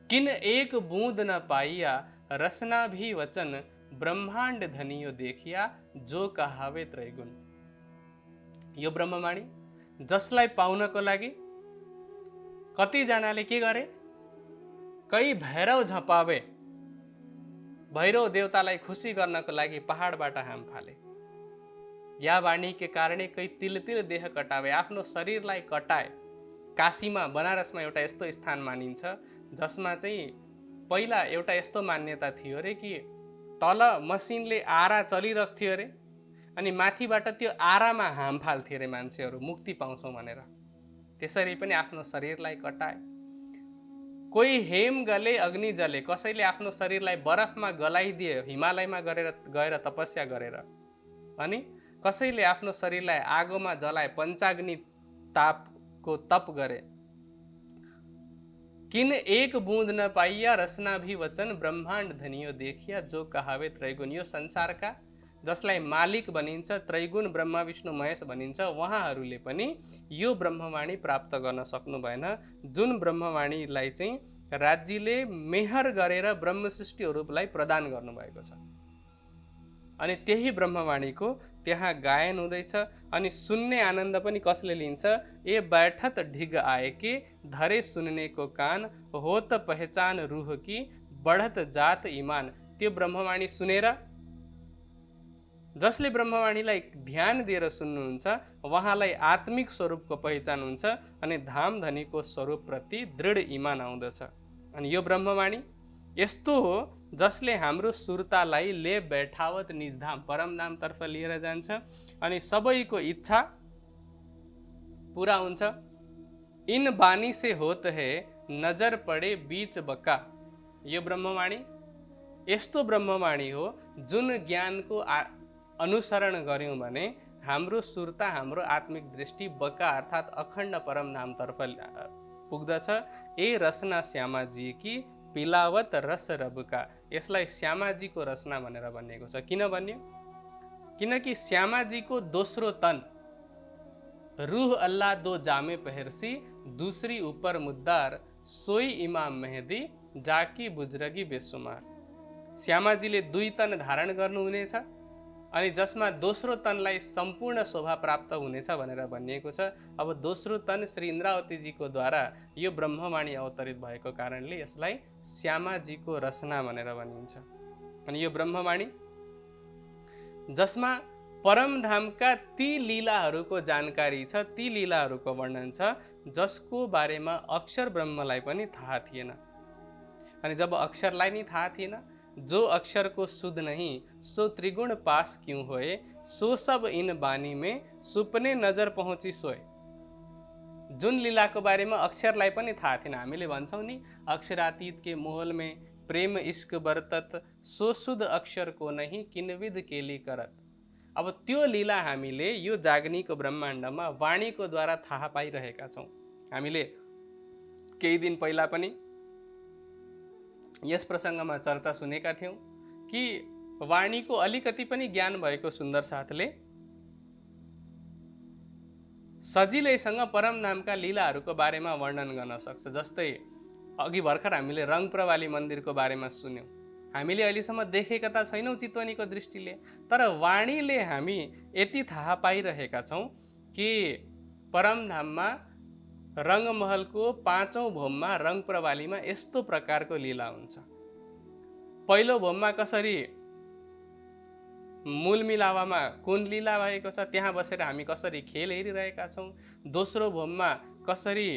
Speaker 1: किन एक बूंद न पाइया रसना भी वचन, ब्रह्मांड धनियो देखिया जो कहावे त्रैगुण। यो ब्रह्मवाणी जसलाई पाउनको लागि कतिजनाले के गरे, कई भैरव झपावे, भैरव देवतालाई खुसी गर्नको लागि पहाडबाट हाम फाले। या वाणी के कारणे कई तिल तिल देह कटावे, आफ्नो शरीरलाई कटाए। काशीमा बनारसमा एउटा यस्तो स्थान मानिन्छ जसमा चाहिँ पहिला एउटा यस्तो मान्यता थियो अरे कि तल मसिनले आरा चलिरहेको थियो अरे, अनि माथिबाट त्यो आरामा हाम फाल्थे अरे मान्छेहरू मुक्ति पाउँछौँ भनेर। त्यसरी पनि आफ्नो शरीरलाई कटाए। कोही हेम गले अग्नि जले, कसैले आफ्नो शरीरलाई बरफमा गलाइदिए हिमालयमा गएर तपस्या गरेर, अनि कसैले आफ्नो शरीरलाई आगोमा जलाए, पञ्चाग्नि तापको तप गरे। किन एक बूंद न पाइया रसना भी वचन, ब्रह्मांड धनियो देखिया जो कहावे त्रैगुण। यो संसारका जसलाई मालिक भनिन्छ, त्रैगुण ब्रह्मा विष्णु महेश भनिन्छ, उहाँहरूले पनि यो ब्रह्मवाणी प्राप्त गर्न सक्नु भएन, जुन ब्रह्मवाणीलाई चाहिँ राज्यले मेहर गरेर ब्रह्म सृष्टिहरूलाई प्रदान गर्नुभएको छ। अनि त्यही ब्रह्मवाणीको त्यहाँ गायन हुँदैछ। अनि सुन्ने आनन्द पनि कसले लिन्छ, ए बैठत ढिग आए के धरे सुनने को कान, हो त पहचान रूह की बढत जात ईमान। त्यो ब्रह्मवाणी सुनेर जसले ब्रह्मवाणीलाई ध्यान दिएर सुन्नुहुन्छ उहाँलाई आत्मिक स्वरूपको पहिचान हुन्छ अनि धाम धनीको स्वरूपप्रति दृढ ईमान आउँदछ। अनि यो ब्रह्मवाणी यस्तो हो जसले हाम्रो सुरतालाई ले बैठावत निजधाम परमधामतर्फ लिएर जान्छ अनि सबैको इच्छा पूरा हुन्छ। इन बानी से होत है नजर पड़े बीच बका। यो ब्रह्मवाणी यस्तो ब्रह्मवाणी हो जुन ज्ञानको अनुसरण गर्यौं भने हाम्रो सुरता, हाम्रो आत्मिक दृष्टि बका अर्थात् अखण्ड परमधामतर्फ पुग्दछ। ए रसना श्यामाजी की पिलावत रस रबका। यसलाई श्यामाजीको रसना भनेर भनिएको छ। किन भन्यो? किनकि श्यामाजीको दोस्रो तन रूह अल्लाह दो जामे पहरसी, दूसरी ऊपर मुद्दार, सोई इमाम मेहदी जाकी बुजरगी बेसुमार। श्यामाजीले दुई तन धारण गर्नुहुनेछ अनि जसमा दोस्रो तनलाई सम्पूर्ण शोभा प्राप्त हुनेछ भनेर भनिएको छ। अब दोस्रो तन श्री इन्द्रावतीजीको द्वारा यो ब्रह्मवाणी अवतरित भएको कारणले यसलाई श्यामाजीको रसना भनेर भनिन्छ। अनि यो ब्रह्मवाणी जसमा परमधामका ती लीलाहरूको जानकारी छ, ती लीलाहरूको वर्णन छ जसको बारेमा अक्षर ब्रह्मलाई पनि थाहा थिएन। अनि जब अक्षरलाई नि थाहा थिएन, जो अक्षर को सुध नहीं सो त्रिगुण पास क्यों होए, सो सब इन बानी में सुपने नजर पहुँची सोए। जुन लीलाको बारेमा अक्षरलाई पनि थाहा थिएन, हामीले भन्छौँ नि अक्षरातीत के मोहल में प्रेम इश्क बरतत, सो शुद्ध अक्षर को नहीं किनविद केली करत। अब त्यो लीला हामीले यो जाग्नीको ब्रह्माण्डमा वाणीको द्वारा थाहा पाइरहेका छौँ। हामीले केही दिन पहिला पनि यस प्रसङ्गमा चर्चा सुनेका थियौँ कि वाणीको अलिकति पनि ज्ञान भएको सुन्दर साथले सजिलैसँग परमधामका लीलाहरूको बारेमा वर्णन गर्न सक्छ। जस्तै अघि भर्खर हामीले रङप्रवाली मन्दिरको बारेमा सुन्यौँ। हामीले अहिलेसम्म देखेका त छैनौँ चितवनीको दृष्टिले, तर वाणीले हामी यति थाहा पाइरहेका छौँ कि परमधाममा रङ्गमहलको 5औं भोममा रङप्रवालीमा यस्तो प्रकारको लीला हुन्छ। पहिलो भोममा कसरी मूल मिलावामा कुन लीला भएको छ त्यहाँ बसेर हामी कसरी खेल हेरिरहेका छौँ। दोस्रो भोममा कसरी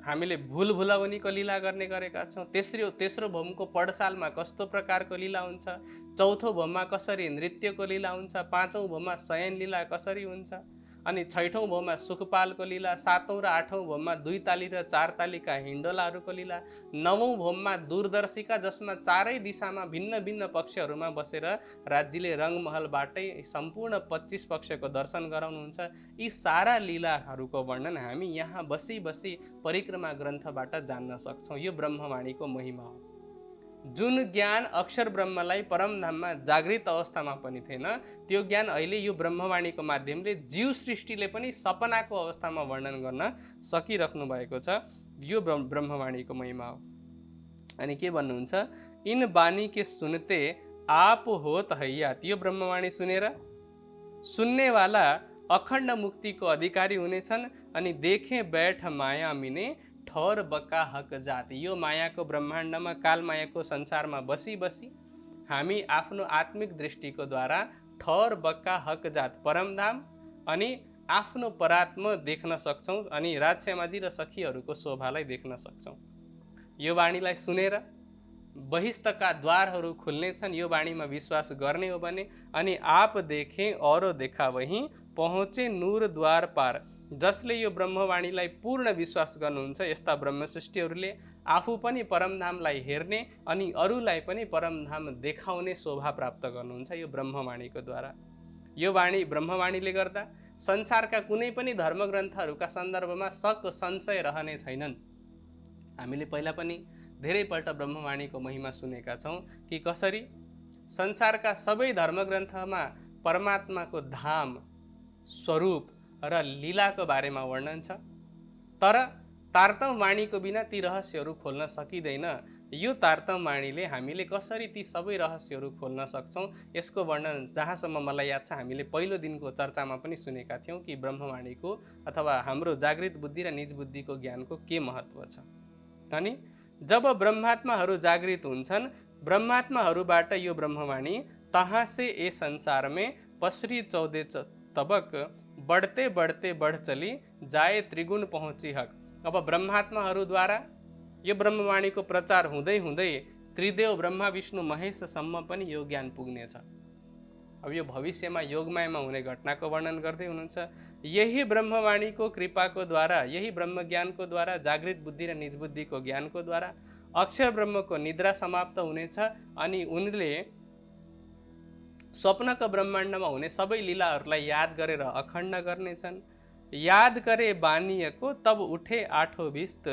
Speaker 1: हामीले भुल भुलाउनीको लीला गर्ने गरेका छौँ। तेस्रो भोमको पडसालमा कस्तो प्रकारको लीला हुन्छ। चौथो भोममा कसरी नृत्यको लीला हुन्छ। 5औं भोममा शयन लीला कसरी हुन्छ। अनि 6औं भवमा सुखपालको लीला, 7औं र 8औं भवमा 2 ताली र 4 तालीका हिन्डोलाहरूको लीला, 9औं भवमा दूरदर्शिका जसमा चारै दिशामा भिन्न भिन्न पक्षहरूमा बसेर राज्यले रङमहलबाटै सम्पूर्ण 25 पक्षको दर्शन गराउनुहुन्छ। यी सारा लीलाहरूको वर्णन हामी यहाँ बसी बसी परिक्रमा ग्रन्थबाट जान्न सक्छौँ। यो ब्रह्मवाणीको महिमा हो। जुन ज्ञान अक्षर ब्रह्मलाई परमधाममा जागृत अवस्थामा पनि थिएन, त्यो ज्ञान अहिले यो ब्रह्मवाणीको माध्यमले जीव सृष्टिले पनि सपनाको अवस्थामा वर्णन गर्न सकिराख्नु भएको छ। यो ब्रह्मवाणीको महिमा हो। अनि के भन्नुहुन्छ, इन बानी के सुनते आप होत हयात। यो ब्रह्मवाणी सुनेर सुन्नेवाला अखण्ड मुक्तिको अधिकारी हुनेछन्। अनि देखे बैठ माया मिने ठहर बक्का हक जात। यो मायाको ब्रह्माण्डमा, कालमायाको संसारमा बसी बसी हामी आफ्नो आत्मिक दृष्टिको द्वारा ठहर बक्का हक जात परमधाम अनि आफ्नो परात्म देख्न सक्छौँ अनि राजश्यामाजी र सखीहरूको शोभालाई देख्न सक्छौँ। यो वाणीलाई सुनेर बहिष्ठका द्वारहरू खुल्नेछन्। यो वाणीमा विश्वास गर्ने हो भने अनि आप देखें औरो देखा वहीं पहुँचे नूर द्वार पार। जसले यो ब्रह्मवाणीलाई पूर्ण विश्वास गर्नुहुन्छ, यस्ता ब्रह्मसृष्टिहरूले आफू पनि परमधामलाई हेर्ने अनि अरूलाई पनि परमधाम देखाउने शोभा प्राप्त गर्नुहुन्छ यो ब्रह्मवाणीको द्वारा। यो वाणी ब्रह्मवाणीले गर्दा संसारका कुनै पनि धर्मग्रन्थहरूका सन्दर्भमा शक संशय रहने छैनन्। हामीले पहिला पनि धेरैपल्ट ब्रह्मवाणीको महिमा सुनेका छौँ कि कसरी संसारका सबै धर्मग्रन्थमा परमात्माको धाम, स्वरूप र लीलाको बारेमा वर्णन छ, तर तारतम वाणीको बिना ती रहस्यहरू खोल्न सकिँदैन। यो तारतम वाणीले हामीले कसरी ती सबै रहस्यहरू खोल्न सक्छौँ, यसको वर्णन जहाँसम्म मलाई याद छ हामीले पहिलो दिनको चर्चामा पनि सुनेका थियौँ कि ब्रह्मवाणीको अथवा हाम्रो जागृत बुद्धि र निज बुद्धिको ज्ञानको के महत्त्व छ। अनि जब ब्रह्मात्माहरू जागृत हुन्छन्, ब्रह्मात्माहरूबाट यो ब्रह्मवाणी तहाँ से ए संसार में पसरी 14 तबक बढ़ते बढ़ते बढ़ चली जाए त्रिगुण पहुँची हक। अब ब्रह्मात्माहरूद्वारा यो ब्रह्मवाणीको प्रचार हुँदै हुँदै त्रिदेव ब्रह्मा विष्णु महेशसम्म पनि यो ज्ञान पुग्नेछ। अब यो भविष्यमा योगमायामा हुने घटनाको वर्णन गर्दै हुनुहुन्छ। यही ब्रह्मवाणीको कृपाको द्वारा, यही ब्रह्मज्ञानको द्वारा, जागृत बुद्धि र निज बुद्धिको ज्ञानको द्वारा अक्षर ब्रह्मको निद्रा समाप्त हुनेछ अनि उनले स्वप्नको ब्रह्माण्डमा हुने सबै लीलाहरूलाई याद गरेर अखण्ड गर्नेछन्। याद करे बानिएको तब उठे आठों भिस्त,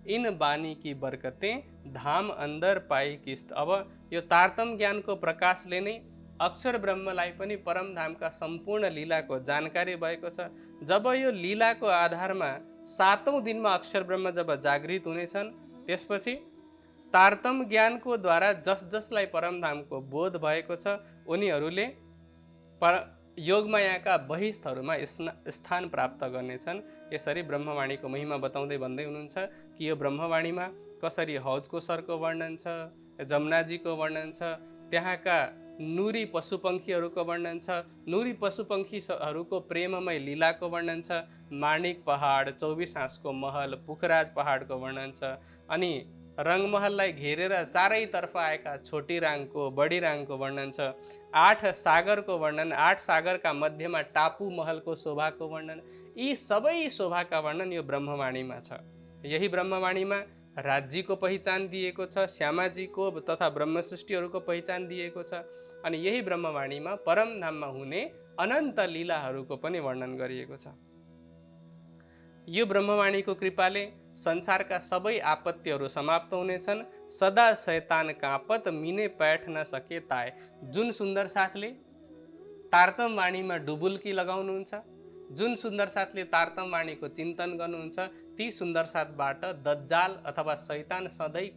Speaker 1: इन बानी की बरकतें धाम अंदर पाई किस्त। अब यो तारतम ज्ञानको प्रकाशले नै अक्षर ब्रह्मलाई पनि परमधामका सम्पूर्ण लीलाको जानकारी भएको छ। जब यो लीलाको आधारमा 7औं दिनमा अक्षर ब्रह्म जब जागृत हुनेछन्, त्यसपछि तारतम ज्ञानको द्वारा जस जसलाई परमधामको बोध भएको छ उनीहरूले योगमायाका बहिस्थहरूमा स्थान प्राप्त गर्नेछन्। यसरी ब्रह्मवाणीको महिमा बताउँदै भन्दै हुनुहुन्छ कि यो ब्रह्मवाणीमा कसरी हौजको सरको वर्णन छ, जमुनाजीको वर्णन छ, त्यहाँका नुरी पशुपंखीहरूको वर्णन छ, नुरी पशुपंखीहरूको प्रेममय लीलाको वर्णन छ, माणिक पहाड, 24 हाँसको महल, पुखराज पहाडको वर्णन छ, अनि रङमहललाई घेरेर चारैतर्फ आएका छोटी राङको, बडी राङको वर्णन छ, 8 सागरको वर्णन, 8 सागरका मध्यमा टापु महलको शोभाको वर्णन। यी सबै शोभाका वर्णन यो ब्रह्मवाणीमा छ। यही ब्रह्मवाणीमा राज्यको पहिचान दिएको छ, श्यामाजीको तथा ब्रह्मसृष्टिहरूको पहिचान दिएको छ अनि यही ब्रह्मवाणीमा परमधाममा हुने अनन्त लीलाहरूको पनि वर्णन गरिएको छ। यो ब्रह्मवाणीको कृपाले संसारका सबै आपत्तिहरू समाप्त हुनेछन्। सदा शैतान काँपत मिने पैठ न सके ताय। जुन सुन्दर साथले तारतम वाणीमा डुबुल्की लगाउनुहुन्छ, जुन सुन्दर साथले तारतम वाणीको चिन्तन गर्नुहुन्छ, ती सुन्दर साथबाट दज्जाल अथवा शैतान सधैँ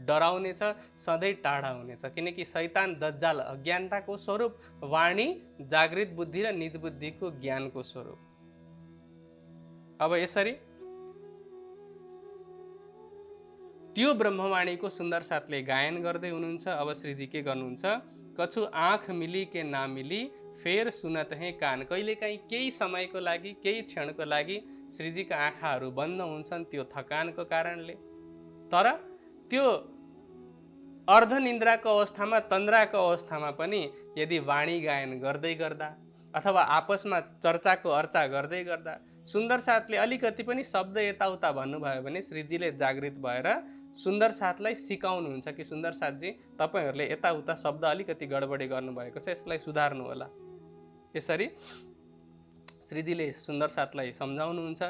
Speaker 1: डराउनेछ, सधैँ टाढा हुनेछ। किनकि शैतान दज्जाल अज्ञानताको स्वरूप, वाणी जागृत बुद्धि र निज बुद्धिको ज्ञानको स्वरूप। अब यसरी त्यो ब्रह्मवाणीको सुन्दर साथले गायन गर्दै हुनुहुन्छ। अब श्रीजी के गर्नुहुन्छ, कछु आँख मिली के ना मिली फेर सुनत है कान। कहिलेकाहीँ केही समयको लागि, केही क्षणको लागि श्रीजीका आँखाहरू बन्द हुन्छन् त्यो थकानको कारणले। तर त्यो अर्धनिन्द्राको अवस्थामा, तन्द्राको अवस्थामा पनि यदि वाणी गायन गर्दै गर्दा अथवा आपसमा चर्चाको अर्चा गर्दै गर्दा सुन्दर साथले अलिकति पनि शब्द यताउता भन्नुभयो भने श्रीजीले जागृत भएर सुन्दर साथलाई सिकाउनुहुन्छ कि सुन्दर साथजी तपाईँहरूले यताउता शब्द अलिकति गडबडी गर्नुभएको छ, यसलाई सुधार्नु होला। यसरी श्रीजीले सुन्दर साथलाई सम्झाउनुहुन्छ।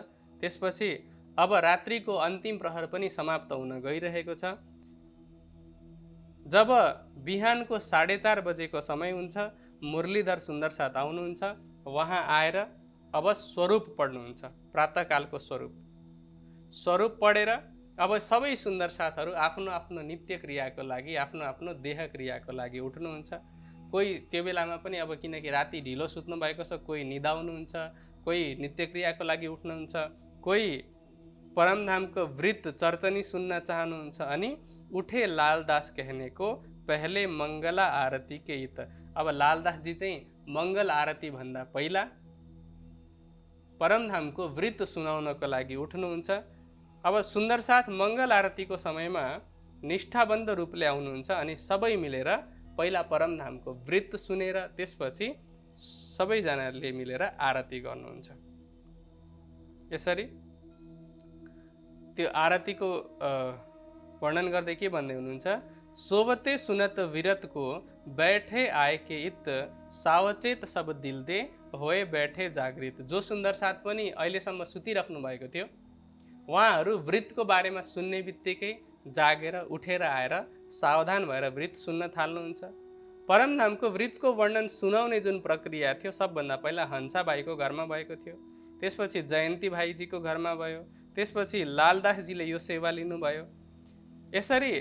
Speaker 1: त्यसपछि अब रात्रिको अन्तिम प्रहर पनि समाप्त हुन गइरहेको छ। जब बिहानको 4:30 बजेको समय हुन्छ, मुरलीधर सुन्दर साथ आउनुहुन्छ। उहाँ आएर अब स्वरूप पढ्नुहुन्छ, प्रातःकालको स्वरूप पढेर अब सबै सुन्दर साथहरू आफ्नो आफ्नो नित्य क्रियाको लागि, आफ्नो आफ्नो देह क्रियाको लागि उठ्नुहुन्छ। कोही त्यो बेलामा पनि अब किनकि राति ढिलो सुत्नु भएको छ, कोही निदाउनुहुन्छ, कोही नित्य क्रियाको लागि उठ्नुहुन्छ, कोही परमधामको वृत्त चर्चनी सुन्न चाहनुहुन्छ। अनि उठे लालदास कहने को पहले मङ्गला आरती के इत। अब लालदासजी चाहिँ मङ्गल आरती भन्दा पहिला परमधामको वृत्त सुनाउनको लागि उठ्नुहुन्छ। अब सुन्दर साथ मङ्गल आरतीको समयमा निष्ठाबन्ध रूपले आउनुहुन्छ अनि सबै मिलेर पहिला परमधामको वृत्त सुनेर त्यसपछि सबैजनाले मिलेर आरती गर्नुहुन्छ। यसरी त्यो आरतीको वर्णन गर्दै के भन्दै हुनुहुन्छ, सोबते सुनत विरत को बैठे आए के इत, सावचेत सब दिल दे होए बैठे जागृत। जो सुन्दर साथ पनि अहिलेसम्म सुतिराख्नु भएको थियो, उहाँहरू वृत्तको बारेमा सुन्ने बित्तिकै जागेर उठेर आएर सावधान भएर वृत्त सुन्न थाल्नुहुन्छ। परमधामको वृत्तको वर्णन सुनाउने जुन प्रक्रिया थियो सबभन्दा पहिला हंसाबाईको घरमा भएको थियो, त्यसपछि जयन्ती भाइजीको घरमा भयो, त्यसपछि लालदासजीले यो सेवा लिनुभयो। यसरी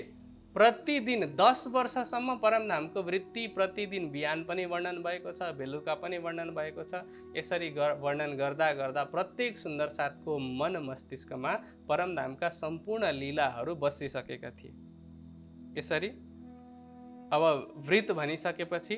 Speaker 1: प्रतिदिन 10 वर्षसम्म परमधामको वृत्ति प्रतिदिन बिहान पनि वर्णन भएको छ, बेलुका पनि वर्णन भएको छ। यसरी वर्णन गर्दा गर्दा प्रत्येक सुन्दर साथको मन मस्तिष्कमा परमधामका सम्पूर्ण लीलाहरू बसिसकेका थिए। यसरी अब वृत्त भनिसकेपछि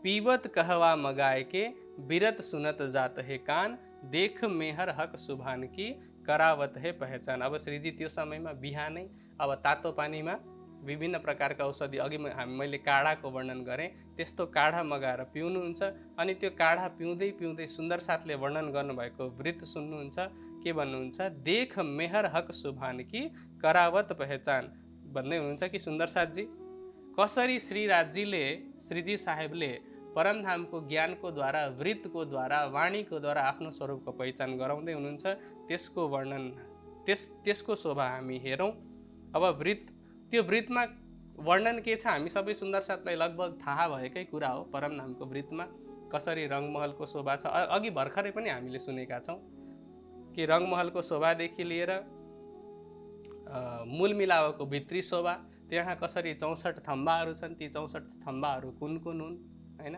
Speaker 1: पीवत कहवा मगाए के, बिरत सुनत जात है कान, देख मेहर हक सुभान की, करावत है पहचान। अब श्रीजी त्यो समयमा बिहानै अब तातो पानीमा विभिन्न प्रकारका औषधि, अघि मैले काढाको वर्णन गरेँ, त्यस्तो काढा मगाएर पिउनुहुन्छ। अनि त्यो काढा पिउँदै पिउँदै सुन्दर साथले वर्णन गर्नुभएको वृत्त सुन्नुहुन्छ। के भन्नुहुन्छ, देख मेहर हक सुभान की, करावत पहचान भन्दै हुनुहुन्छ कि सुन्दर साथजी कसरी श्रीजी साहेबले परमधामको ज्ञानको द्वारा, वृत्तको द्वारा, वाणीको द्वारा आफ्नो स्वरूपको पहिचान गराउँदै हुनुहुन्छ, त्यसको वर्णन त्यसको शोभा हामी हेरौँ। अब त्यो वृत्तमा वर्णन के छ हामी सबै सुन्दर साथलाई लगभग थाहा भएकै कुरा हो। परमधामको वृत्तमा कसरी रङ्गमहलको शोभा छ, अघि भर्खरै पनि हामीले सुनेका छौँ कि रङ्गमहलको शोभादेखि लिएर मूल मिलावको भित्री शोभा, त्यहाँ कसरी 64 थम्बाहरू छन्, ती 64 थम्बाहरू कुन कुन हुन् हैन,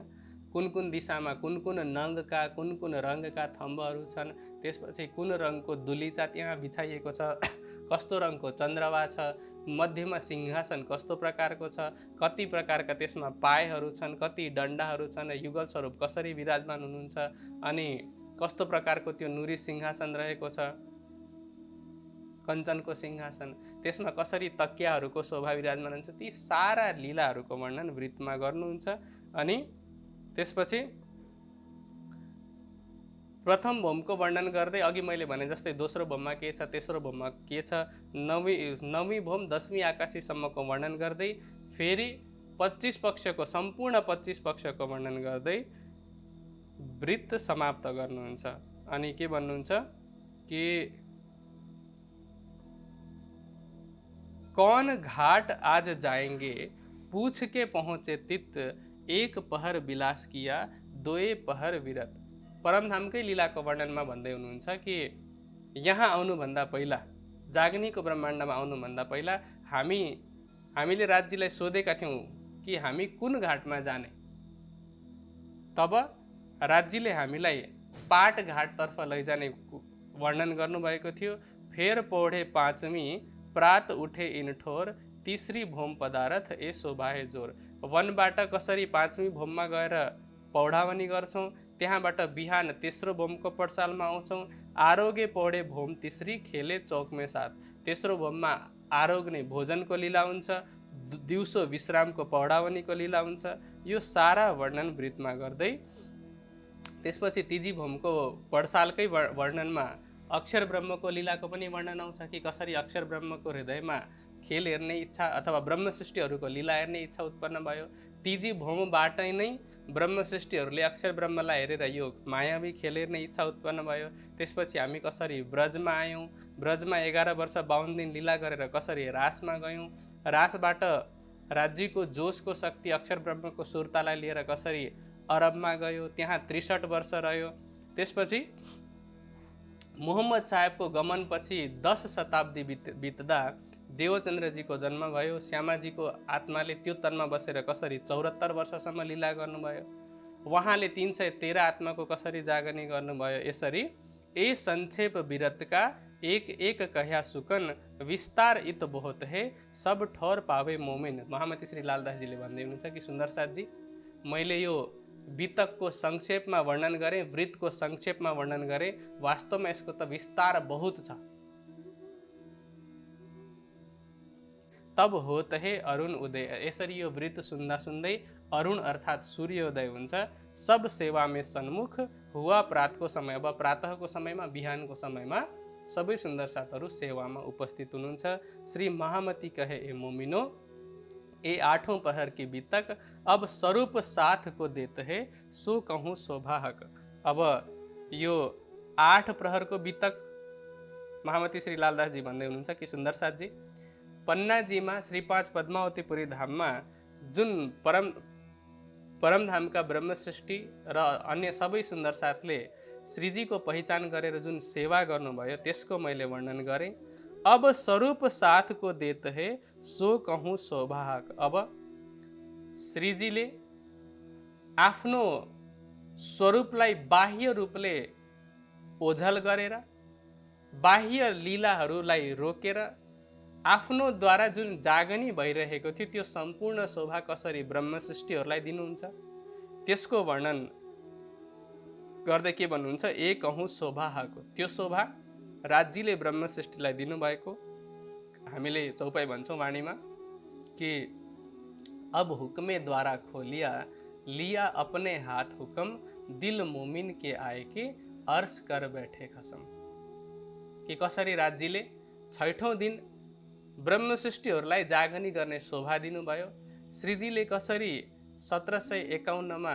Speaker 1: कुन कुन दिशामा कुन कुन नङ्गका कुन कुन रङका थम्बहरू छन्, त्यसपछि कुन रङको दुलीचा त्यहाँ बिछाइएको छ, कस्तो रङको चन्द्रवा छ, मध्यमा सिंहासन कस्तो प्रकारको छ, कति प्रकारका त्यसमा पायहरू छन्, कति डन्डाहरू छन्, युगल स्वरूप कसरी विराजमान हुनुहुन्छ, अनि कस्तो प्रकारको त्यो नुरी सिंहासन रहेको छ, कञ्चनको सिंहासन, त्यसमा कसरी तकियाहरूको शोभा विराजमान हुन्छ, ती सारा लीलाहरूको वर्णन वृत्तमा गर्नुहुन्छ। अनि त्यसपछि प्रथम भोमको वर्णन गर्दै अघि मैले भने जस्तै दोस्रो भोममा के छ, तेस्रो भोममा के छ, नवमी भोम 10वीं आकाशीसम्मको वर्णन गर्दै फेरि 25 पक्षको सम्पूर्ण 25 पक्षको वर्णन गर्दै वृत्त समाप्त गर्नुहुन्छ। अनि के भन्नुहुन्छ कि कौन घाट आज जाएंगे, पूछ के पहुँचे तित, एक पहर विलास किया, दोए पहर विरत। परमधामकै लीलाको वर्णनमा भन्दै हुनुहुन्छ कि यहाँ आउनुभन्दा पहिला, जाग्नीको ब्रह्माण्डमा आउनुभन्दा पहिला हामीले राज्यलाई सोधेका थियौँ कि हामी कुन घाटमा जाने। तब राज्यले हामीलाई पाट घाटतर्फ लैजाने वर्णन गर्नुभएको थियो। फेर पौढे 5वीं, प्रात उठे इनठोर, तीसरी भोम पदारथ ए शोभाए जोर। वनबाट कसरी 5वीं भोममा गएर पौढावनी गर्छौँ, त्यहाँबाट बिहान तेस्रो भोमको पडसालमा आउँछौँ। आरोगे पौढे भोम तीसरी, खेले चौकमे साथ। तेस्रो भोममा आरोग्ने भोजनको लीला हुन्छ, दिउँसो विश्रामको पौढावनीको लीला हुन्छ। यो सारा वर्णन वृत्तमा गर्दै त्यसपछि तिजी भौमको पढसालकै वर्णनमा अक्षर ब्रह्मको लीलाको पनि वर्णन आउँछ कि कसरी अक्षर ब्रह्मको हृदयमा खेल हेर्ने इच्छा अथवा ब्रह्म सृष्टिहरूको लीला हेर्ने इच्छा उत्पन्न भयो। तिजी भौमबाटै नै ब्रह्म सृष्टिहरूले अक्षर ब्रह्मलाई हेरेर यो मायावी खेल हेर्ने इच्छा उत्पन्न भयो। त्यसपछि हामी कसरी ब्रजमा आयौँ, ब्रजमा 11 वर्ष 52 दिन लीला गरेर कसरी रासमा गयौँ, रासबाट राज्यको जोसको शक्ति अक्षर ब्रह्मको सुरतालाई लिएर कसरी अरबमा गयो, त्यहाँ 63 वर्ष रह्यो। त्यसपछि मोहम्मद साहेबको गमनपछि 10 शताब्दी बित्दा देवचन्द्रजीको जन्म भयो। श्यामाजीको आत्माले त्यो तनमा बसेर कसरी 74 वर्षसम्म लीला गर्नुभयो। उहाँले 313 आत्माको कसरी जागनी गर्नुभयो। यसरी ए संक्षेप विरतका एक एक कह्या सुकन विस्तार इत बहुत है सब ठौर पावे मोमिन। महामती श्री लालदासजीले भन्दै हुनुहुन्छ कि सुन्दर साथजी, मैले यो वितकको संक्षेपमा वर्णन गरेँ, वृत्तको संक्षेपमा वर्णन गरेँ, वास्तवमा यसको त विस्तार बहुत छ। तब होत है अरुण उदय। यसरी यो वृत्त सुन्दा सुन्दै अरुण अर्थात् सूर्योदय हुन्छ। सब सेवा में सन्मुख हुआ प्रातको समय। अब प्रातःको समयमा, बिहानको समयमा सबै सुन्दर साथहरू सेवामा उपस्थित हुनुहुन्छ। श्री महामती कहे ए मोमिनो ए आठों पहर की बीतक अब स्वरूप साथ को देत है सो कहूँ शोभाहक। अब यो 8 प्रहरको बीतक महामती श्री लालदासजी भन्दै हुनुहुन्छ कि सुन्दर साथजी, पन्नाजीमा श्री 5 पद्मावतीपुरी धाममा जुन परमधामका ब्रह्म सृष्टि र अन्य सबै सुन्दर साथले श्रीजीको पहिचान गरेर जुन सेवा गर्नुभयो त्यसको मैले वर्णन गरेँ। अब स्वरूप साथ को देत है सो कहूँ शोभाहक। अब श्रीजीले आफ्नो स्वरूपलाई बाह्य रूपले ओझल गरेर, बाह्य लीलाहरूलाई रोकेर आफ्नो द्वारा जुन जागनी भइरहेको थियो त्यो सम्पूर्ण शोभा कसरी ब्रह्म सृष्टिहरूलाई दिनुहुन्छ त्यसको वर्णन गर्दै के भन्नुहुन्छ, ए कहूँ शोभाहको। त्यो शोभा राज्यले ब्रह्म सृष्टिलाई दिनुभएको हामीले चौपाई भन्छौँ वाणीमा कि अब हुक्मे द्वारा खोलिया लिया अपने हाथ हुकम दिल मोमिन के आए कि अर्श कर बैठे खसम। कि कसरी राज्यले 6औं दिन ब्रह्म सृष्टिहरूलाई जागनी गर्ने शोभा दिनुभयो। श्रीजीले कसरी 1751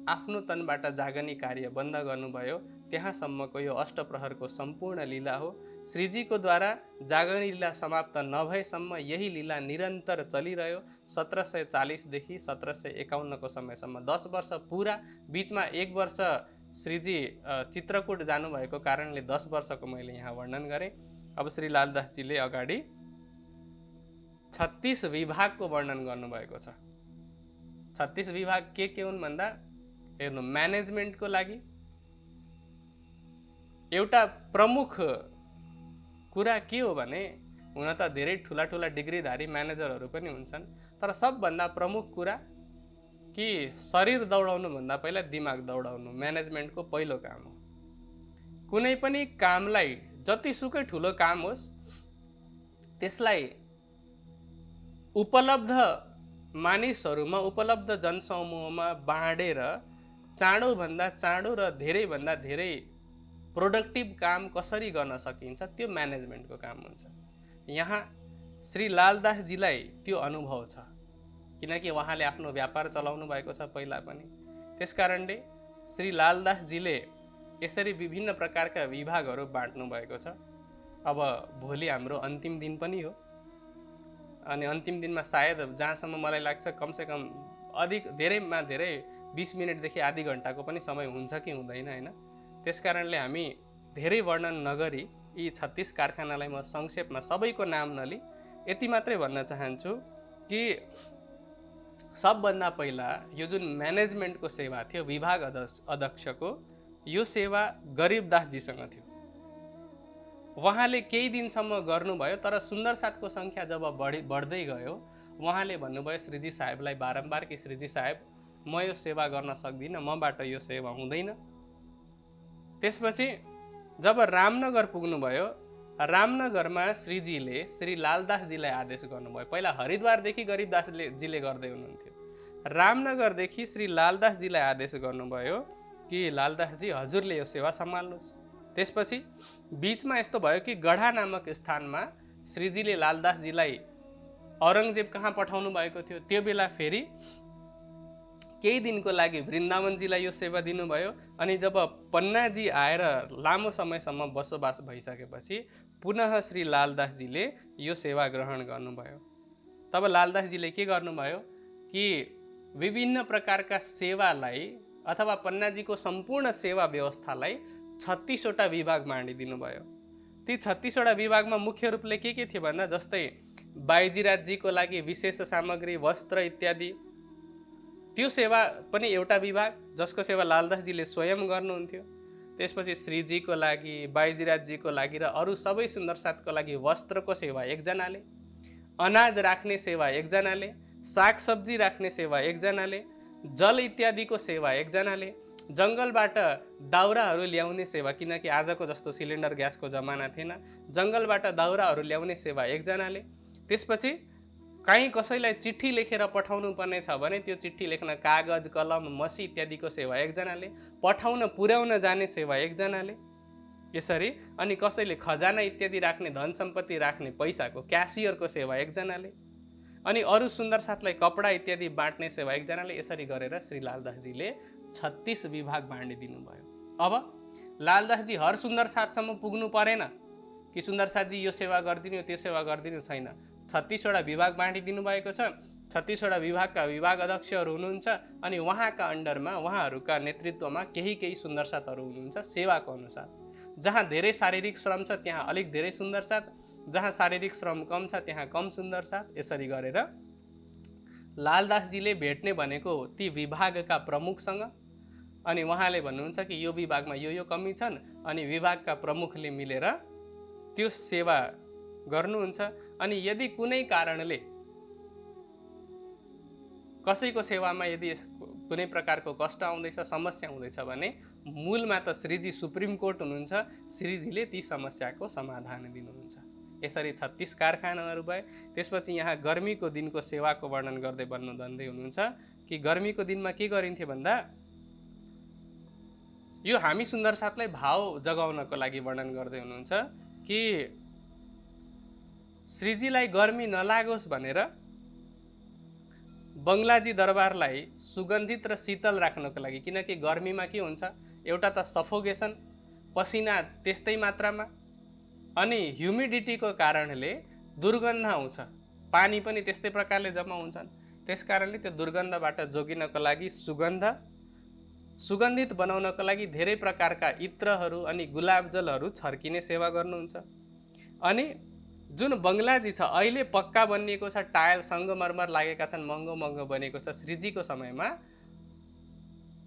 Speaker 1: आफ्नो तनबाट जागनी कार्य बन्द गर्नुभयो। त्यहाँसम्मको यो अष्टप्रहरको सम्पूर्ण लीला हो। श्रीजीको द्वारा जागनी लीला समाप्त नभएसम्म यही लीला निरन्तर चलिरह्यो। 1740 देखि 1751 को समयसम्म 10 वर्ष पुरा। बीचमा 1 वर्ष श्रीजी चित्रकूट जानुभएको कारणले 10 वर्षको मैले यहाँ वर्णन गरेँ। अब श्री लालदासजीले अगाडि 36 विभागको वर्णन गर्नुभएको छ। 36 विभाग के हुन् भन्दा हेर्नु, म्यानेजमेन्टको लागि एउटा प्रमुख कुरा के हो भने, हुन त धेरै ठुला ठुला डिग्रीधारी म्यानेजरहरू पनि हुन्छन्, तर सबभन्दा प्रमुख कुरा कि शरीर दौडाउनु भन्दा पहिला दिमाग दौडाउनु म्यानेजमेन्टको पहिलो काम हो। कुनै पनि कामलाई, जतिसुकै ठुलो काम होस्, त्यसलाई उपलब्ध मानिसहरूमा, उपलब्ध जनसमूहमा बाँडेर चाँडोभन्दा चाँडो र धेरैभन्दा धेरै प्रोडक्टिभ काम कसरी गर्न सकिन्छ त्यो म्यानेजमेन्टको काम हुन्छ। यहाँ श्री लालदासजीलाई त्यो अनुभव छ, किनकि उहाँले आफ्नो व्यापार चलाउनु भएको छ पहिला पनि। त्यसकारणले श्री लालदासजीले यसरी विभिन्न प्रकारका विभागहरू बाँड्नु भएको छ। अब भोलि हाम्रो अन्तिम दिन पनि हो, अनि अन्तिम दिनमा सायद जहाँसम्म मलाई लाग्छ कमसेकम धेरैमा धेरै 20 मिनटदेखि आधी घन्टाको पनि समय हुन्छ कि हुँदैन, होइन। त्यसकारणले हामी धेरै वर्णन नगरी यी 36 कारखानालाई म संक्षेपमा सबैको नाम नलि यति मात्रै भन्न चाहन्छु कि सबभन्दा पहिला यो जुन म्यानेजमेन्टको सेवा थियो विभाग अध्यक्षको, यो सेवा गरिबदासजीसँग थियो। उहाँले केही दिनसम्म गर्नुभयो, तर सुन्दर साथको सङ्ख्या जब बढ्दै गयो उहाँले भन्नुभयो श्रीजी साहेबलाई बारम्बार कि श्रीजी साहेब म यो सेवा गर्न सक्दिनँ, मबाट यो सेवा हुँदैन। त्यसपछि जब रामनगर पुग्नुभयो, रामनगरमा श्रीजीले श्री लालदासजीलाई आदेश गर्नुभयो। पहिला हरिद्वारदेखि गरिबदासजीले गर्दै हुनुहुन्थ्यो, रामनगरदेखि श्री लालदासजीलाई आदेश गर्नुभयो कि लालदासजी हजुरले यो सेवा सम्हाल्नुहोस्। त्यसपछि बीचमा यस्तो भयो कि गढा नामक स्थानमा श्रीजीले लालदासजीलाई औरङ्गजेब कहाँ पठाउनु भएको थियो। त्यो बेला फेरि केही दिनको लागि वृन्दावनजीलाई यो सेवा दिनुभयो। अनि जब पन्नाजी आएर लामो समयसम्म बसोबास भइसकेपछि पुनः श्री लालदासजीले यो सेवा ग्रहण गर्नुभयो। तब लालदासजीले के गर्नुभयो कि विभिन्न प्रकारका सेवालाई अथवा पन्नाजीको सम्पूर्ण सेवा व्यवस्थालाई 36 वटा विभाग बाँडिदिनु भयो। ती 36 वटा विभागमा मुख्य रूपले के थियो भन्दा जस्तै बाइजीराजजीको लागि विशेष सामग्री वस्त्र इत्यादि, त्यो सेवा पनि एउटा विभाग जसको सेवा लालदासजीले स्वयं गर्नुहुन्थ्यो। त्यसपछि श्रीजीको लागि, बाइजीराजजीको लागि र अरू सबै सुन्दरसाथको लागि वस्त्रको सेवा एकजनाले, अनाज राख्ने सेवा एकजनाले, सागसब्जी राख्ने सेवा एकजनाले, जल इत्यादिको सेवा एकजनाले, जङ्गलबाट दाउराहरू ल्याउने सेवा, किनकि आजको जस्तो सिलिन्डर ग्यासको जमाना थिएन, जङ्गलबाट दाउराहरू ल्याउने सेवा एकजनाले। त्यसपछि कहीँ कसैलाई चिठी लेखेर पठाउनु पर्ने छ भने त्यो चिठी लेख्न कागज, कलम, मसी इत्यादिको सेवा एकजनाले, पठाउन पुर्याउन जाने सेवा एकजनाले, यसरी। अनि कसैले खजाना इत्यादि राख्ने, धन सम्पत्ति राख्ने पैसाको क्यासियरको सेवा एकजनाले, अनि अरू सुन्दर साथलाई कपडा इत्यादि बाँट्ने सेवा एकजनाले। यसरी गरेर श्री लालदासजीले 36 विभाग बाँडिदिनु भयो। अब लालदासजी हर सुन्दर साथसम्म पुग्नु परेन कि सुन्दर साथजी यो सेवा गरिदिनु त्यो सेवा गरिदिनु, छैन। 36 वटा विभाग बाँडिदिनु भएको छ। 36 वटा विभागका विभाग अध्यक्षहरू हुनुहुन्छ अनि उहाँका अन्डरमा, उहाँहरूका नेतृत्वमा केही सुन्दर साथहरू हुनुहुन्छ सेवाको अनुसार। जहाँ धेरै शारीरिक श्रम छ त्यहाँ अलिक धेरै सुन्दर साथ, जहाँ शारीरिक श्रम कम छ त्यहाँ कम सुन्दर साथ। यसरी गरेर लालदासजीले भेट्ने भनेको ती विभागका प्रमुखसँग, अनि उहाँले भन्नुहुन्छ कि यो विभागमा यो कमी छन्, अनि विभागका प्रमुखले मिलेर त्यो सेवा गर्नुहुन्छ। अनि यदि कुनै कारणले कसैको सेवामा यदि कुनै प्रकारको कष्ट आउँदैछ, समस्या आउँदैछ भने मूलमा त श्रीजी सुप्रिम कोर्ट हुनुहुन्छ, श्रीजीले ती समस्याको समाधान दिनुहुन्छ। यसरी 36 कारखानाहरू भए। त्यसपछि यहाँ गर्मीको दिनको सेवाको वर्णन गर्दै भन्दै हुनुहुन्छ कि गर्मीको दिनमा के गरिन्थ्यो भन्दा, यो हामी सुन्दर साथलाई भाव जगाउनको लागि वर्णन गर्दै हुनुहुन्छ कि श्रीजीलाई गर्मी नलागोस् भनेर बङ्गलाजी दरबारलाई सुगन्धित र शीतल राख्नको लागि, किनकि गर्मीमा के हुन्छ, एउटा त सफोकेसन, पसिना त्यस्तै मात्रामा, अनि ह्युमिडिटीको कारणले दुर्गन्ध आउँछ, पानी पनि त्यस्तै प्रकारले जम्मा हुन्छन्। त्यसकारणले त्यो दुर्गन्धबाट जोगिनको लागि सुगन्धित बनाउनको लागि धेरै प्रकारका इत्रहरू अनि गुलाब जलहरू छर्किने सेवा गर्नुहुन्छ। अनि जुन बङ्गलाजी छ अहिले पक्का बनिएको छ, टायल सङ्गमरमर लागेका छन्, महँगो बनेको छ। श्रीजीको समयमा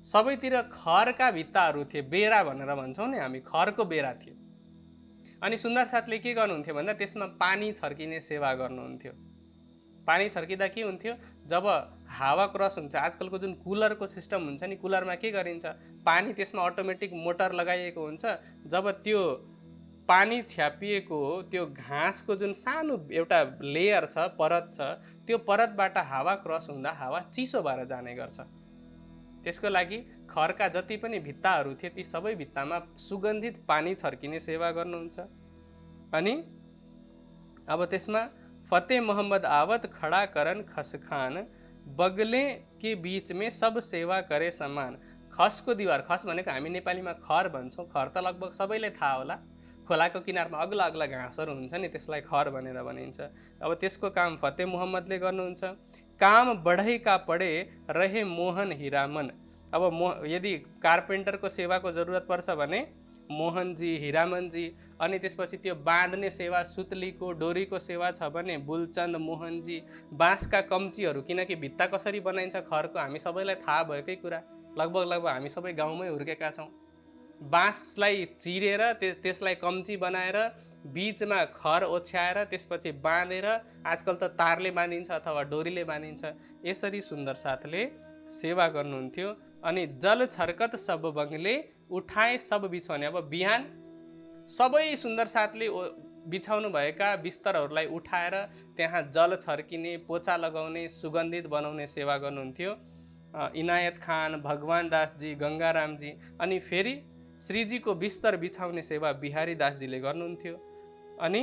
Speaker 1: सबैतिर खरका भित्ताहरू थिए, बेरा भनेर भन्छौँ नि हामी, खरको बेरा थियो। अनि सुन्दर साथले के गर्नुहुन्थ्यो भन्दा त्यसमा पानी छर्किने सेवा गर्नुहुन्थ्यो। पानी छर्किँदा के हुन्थ्यो, जब हावा क्रस हुन्छ, आजकलको जुन कुलरको सिस्टम हुन्छ नि, कुलरमा के गरिन्छ, पानी त्यसमा अटोमेटिक मोटर लगाइएको हुन्छ। जब त्यो पानी छ्यापिएको त्यो घाँसको जुन सानो एउटा लेयर छ, परत छ, त्यो परतबाट हावा क्रस हुँदा हावा चिसो भएर जाने गर्छ। त्यसको लागि खरका जति पनि भित्ताहरू थिए ती सबै भित्तामा सुगन्धित पानी छर्किने सेवा गर्नुहुन्छ। अनि अब त्यसमा फतेह मोहम्मद आवत खडा करन खसखान बगले के बीच में सब सेवा करे समान। खसको दिवार, खस भनेको हामी नेपालीमा खर भन्छौँ, खर त लगभग सबैलाई थाहा होला, खोलाको किनारमा अग्ला अग्ला घाँसहरू हुन्छ नि, त्यसलाई खर भनेर भनिन्छ। अब त्यसको काम फतेह मोहम्मदले गर्नुहुन्छ। काम बढै का पढे रहे मोहन हिरामन। अब यदि कार्पेन्टरको सेवाको जरुरत पर्छ भने मोहनजी, हिरामनजी, अनि त्यसपछि त्यो बाँध्ने सेवा, सुतलीको डोरीको सेवा छ भने बुलचन्द, मोहनजी, बाँसका कम्चीहरू, किनकि भित्ता कसरी बनाइन्छ खरको हामी सबैलाई थाहा भएकै कुरा, लगभग हामी सबै गाउँमै हुर्केका छौँ। बाँसलाई चिरेर त्यसलाई कम्ची बनाएर बीचमा खर ओछ्याएर त्यसपछि बाँधेर, आजकल त तारले बाँधिन्छ अथवा डोरीले बाँधिन्छ, यसरी सुन्दर साथले सेवा गर्नुहुन्थ्यो। अनि जल छर्कत सब बङ्गले उठाए सब बिछाउने। अब बिहान सबै सुन्दर साथले बिछाउनु भएका बिस्तरहरूलाई उठाएर त्यहाँ जल छर्किने, पोचा लगाउने, सुगन्धित बनाउने सेवा गर्नुहुन्थ्यो। इनायत खान, भगवान दासजी, गङ्गारामजी, अनि फेरि श्रीजीको बिस्तर बिछाउने सेवा बिहारी दासजीले गर्नुहुन्थ्यो। अनि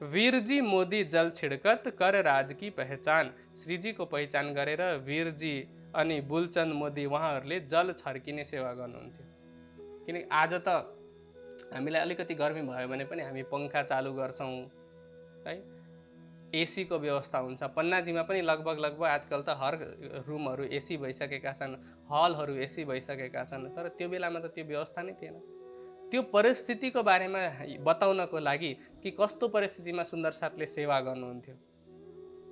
Speaker 1: वीरजी मोदी जल छिड़कत कर राज की पहचान, श्रीजीको पहिचान गरेर वीरजी अनि बुलचन्द मोदी उहाँहरूले जल छर्किने सेवा गर्नुहुन्थ्यो। किनकि आज त हामीलाई अलिकति गर्मी भयो भने पनि हामी पङ्खा चालु गर्छौँ है, एसीको व्यवस्था हुन्छ। पन्नाजीमा पनि लगभग आजकल त हर रुमहरू एसी भइसकेका छन्, हलहरू एसी भइसकेका छन्। तर त्यो बेलामा त त्यो व्यवस्था नै थिएन। त्यो परिस्थितिको बारेमा बताउनको लागि कि कस्तो परिस्थितिमा सुन्दर साथले सेवा गर्नुहुन्थ्यो।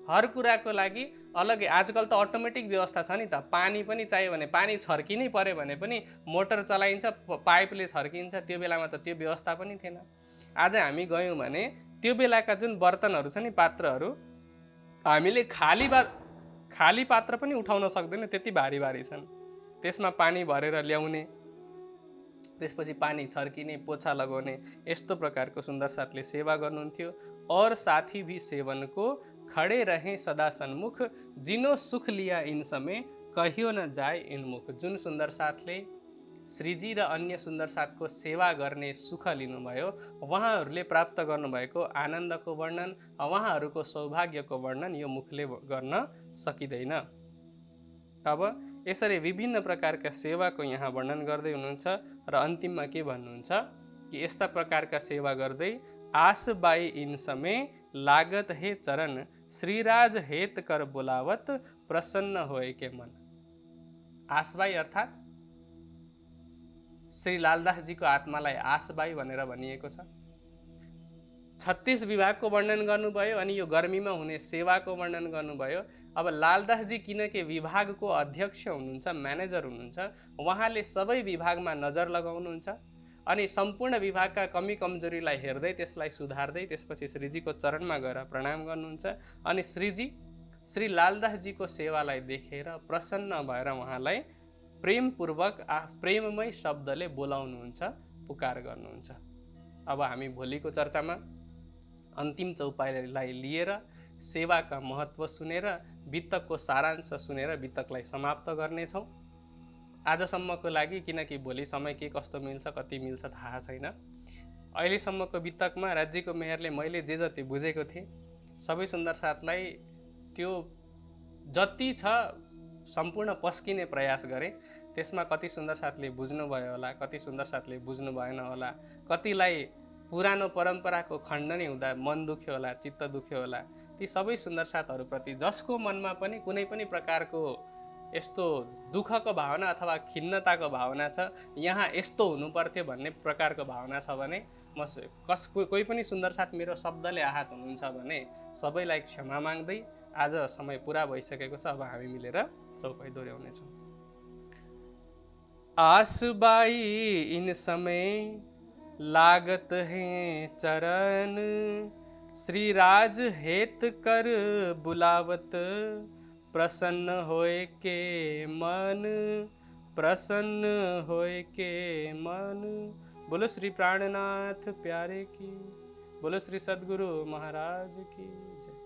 Speaker 1: हर कुराको लागि अलग्गै आजकल त अटोमेटिक व्यवस्था छ नि त। पानी पनि चाहियो भने, पानी छर्किनै पर्यो भने पनि मोटर चलाइन्छ, पाइपले छर्किन्छ। त्यो बेलामा त त्यो व्यवस्था पनि थिएन। आज हामी गयौँ भने त्यो बेलाका जुन बर्तनहरू छ नि, पात्रहरू, हामीले खाली पात्र पनि उठाउन सक्दैन, त्यति भारी भारी छन्। त्यसमा पानी भरेर ल्याउने, त्यसपछि पानी छर्किने, पोछा लगाउने, यस्तो प्रकारको सुन्दर साथले सेवा गर्नुहुन्थ्यो। और साथी भी सेवन को खडे रहे सदा सन्मुख, जिनो सुख लिया इन समय कहियो न जाए इनमुख। जुन सुन्दर साथले श्रीजी र अन्य सुन्दर साथको सेवा गर्ने सुख लिनुभयो, उहाँहरूले प्राप्त गर्नुभएको आनन्दको वर्णन, उहाँहरूको सौभाग्यको वर्णन यो मुखले गर्न सकिँदैन। अब यसरी विभिन्न प्रकारका सेवाको यहाँ वर्णन गर्दै हुनुहुन्छ र अन्तिममा के भन्नुहुन्छ कि यस्ता प्रकारका सेवा गर्दै आसबाई इन समय लागत हे चरण, श्रीराज हेत कर बोलावत प्रसन्न होए के मन। आसबाई अर्थात् श्री लालदासजीको आत्मालाई आसबाई भनेर भनिएको छ। 36 विभागको वर्णन गर्नुभयो अनि यो गर्मीमा हुने सेवाको वर्णन गर्नुभयो। अब लालदासजी किनकि विभागको अध्यक्ष हुनुहुन्छ, म्यानेजर हुनुहुन्छ, उहाँले सबै विभागमा नजर लगाउनुहुन्छ अनि सम्पूर्ण विभागका कमी कमजोरीलाई हेर्दै त्यसलाई सुधार्दै त्यसपछि श्रीजीको चरणमा गएर प्रणाम गर्नुहुन्छ। अनि श्रीजी श्री लालदासजीको सेवालाई देखेर प्रसन्न भएर उहाँलाई प्रेमपूर्वक प्रेममय शब्दले बोलाउनुहुन्छ, पुकार गर्नुहुन्छ। अब हामी भोलिको चर्चामा अन्तिम चौपाइलाई लिएर सेवाका महत्त्व सुनेर वितकको सारांश सुनेर वितकलाई समाप्त गर्नेछौँ। आजसम्मको लागि, किनकि भोलि समय के कस्तो मिल्छ कति मिल्छ थाहा छैन, अहिलेसम्मको वितकमा राज्यको मेयरले मैले जे जति बुझेको थिएँ सबै सुन्दर साथलाई त्यो जति छ सम्पूर्ण पस्किने प्रयास गरेँ। त्यसमा कति सुन्दर साथले बुझ्नुभयो होला, कति सुन्दर साथले बुझ्नु भएन होला, कतिलाई पुरानो परम्पराको खण्डनी हुँदा मन दुख्यो होला, चित्त दुख्यो होला। ती सबै सुन्दर साथहरूप्रति जसको मनमा पनि कुनै पनि प्रकारको यस्तो दुःखको भावना अथवा खिन्नताको भावना छ, यहाँ यस्तो हुनुपर्थ्यो भन्ने प्रकारको भावना छ भने, म कोही पनि सुन्दर साथ मेरो शब्दले आहत हुनुहुन्छ भने सबैलाई क्षमा माग्दै आज समय पुरा भइसकेको छ। अब हामी मिलेर चौपाई दोहोऱ्याउनेछौँ। आसबाई इन समय लागत हैं चरण, श्रीराज हेत कर बुलावत प्रसन्न होए के मन, प्रसन्न होए के मन। बोलो श्री प्राणनाथ प्यारे की, बोलो श्री सद्गुरु महाराज की जय।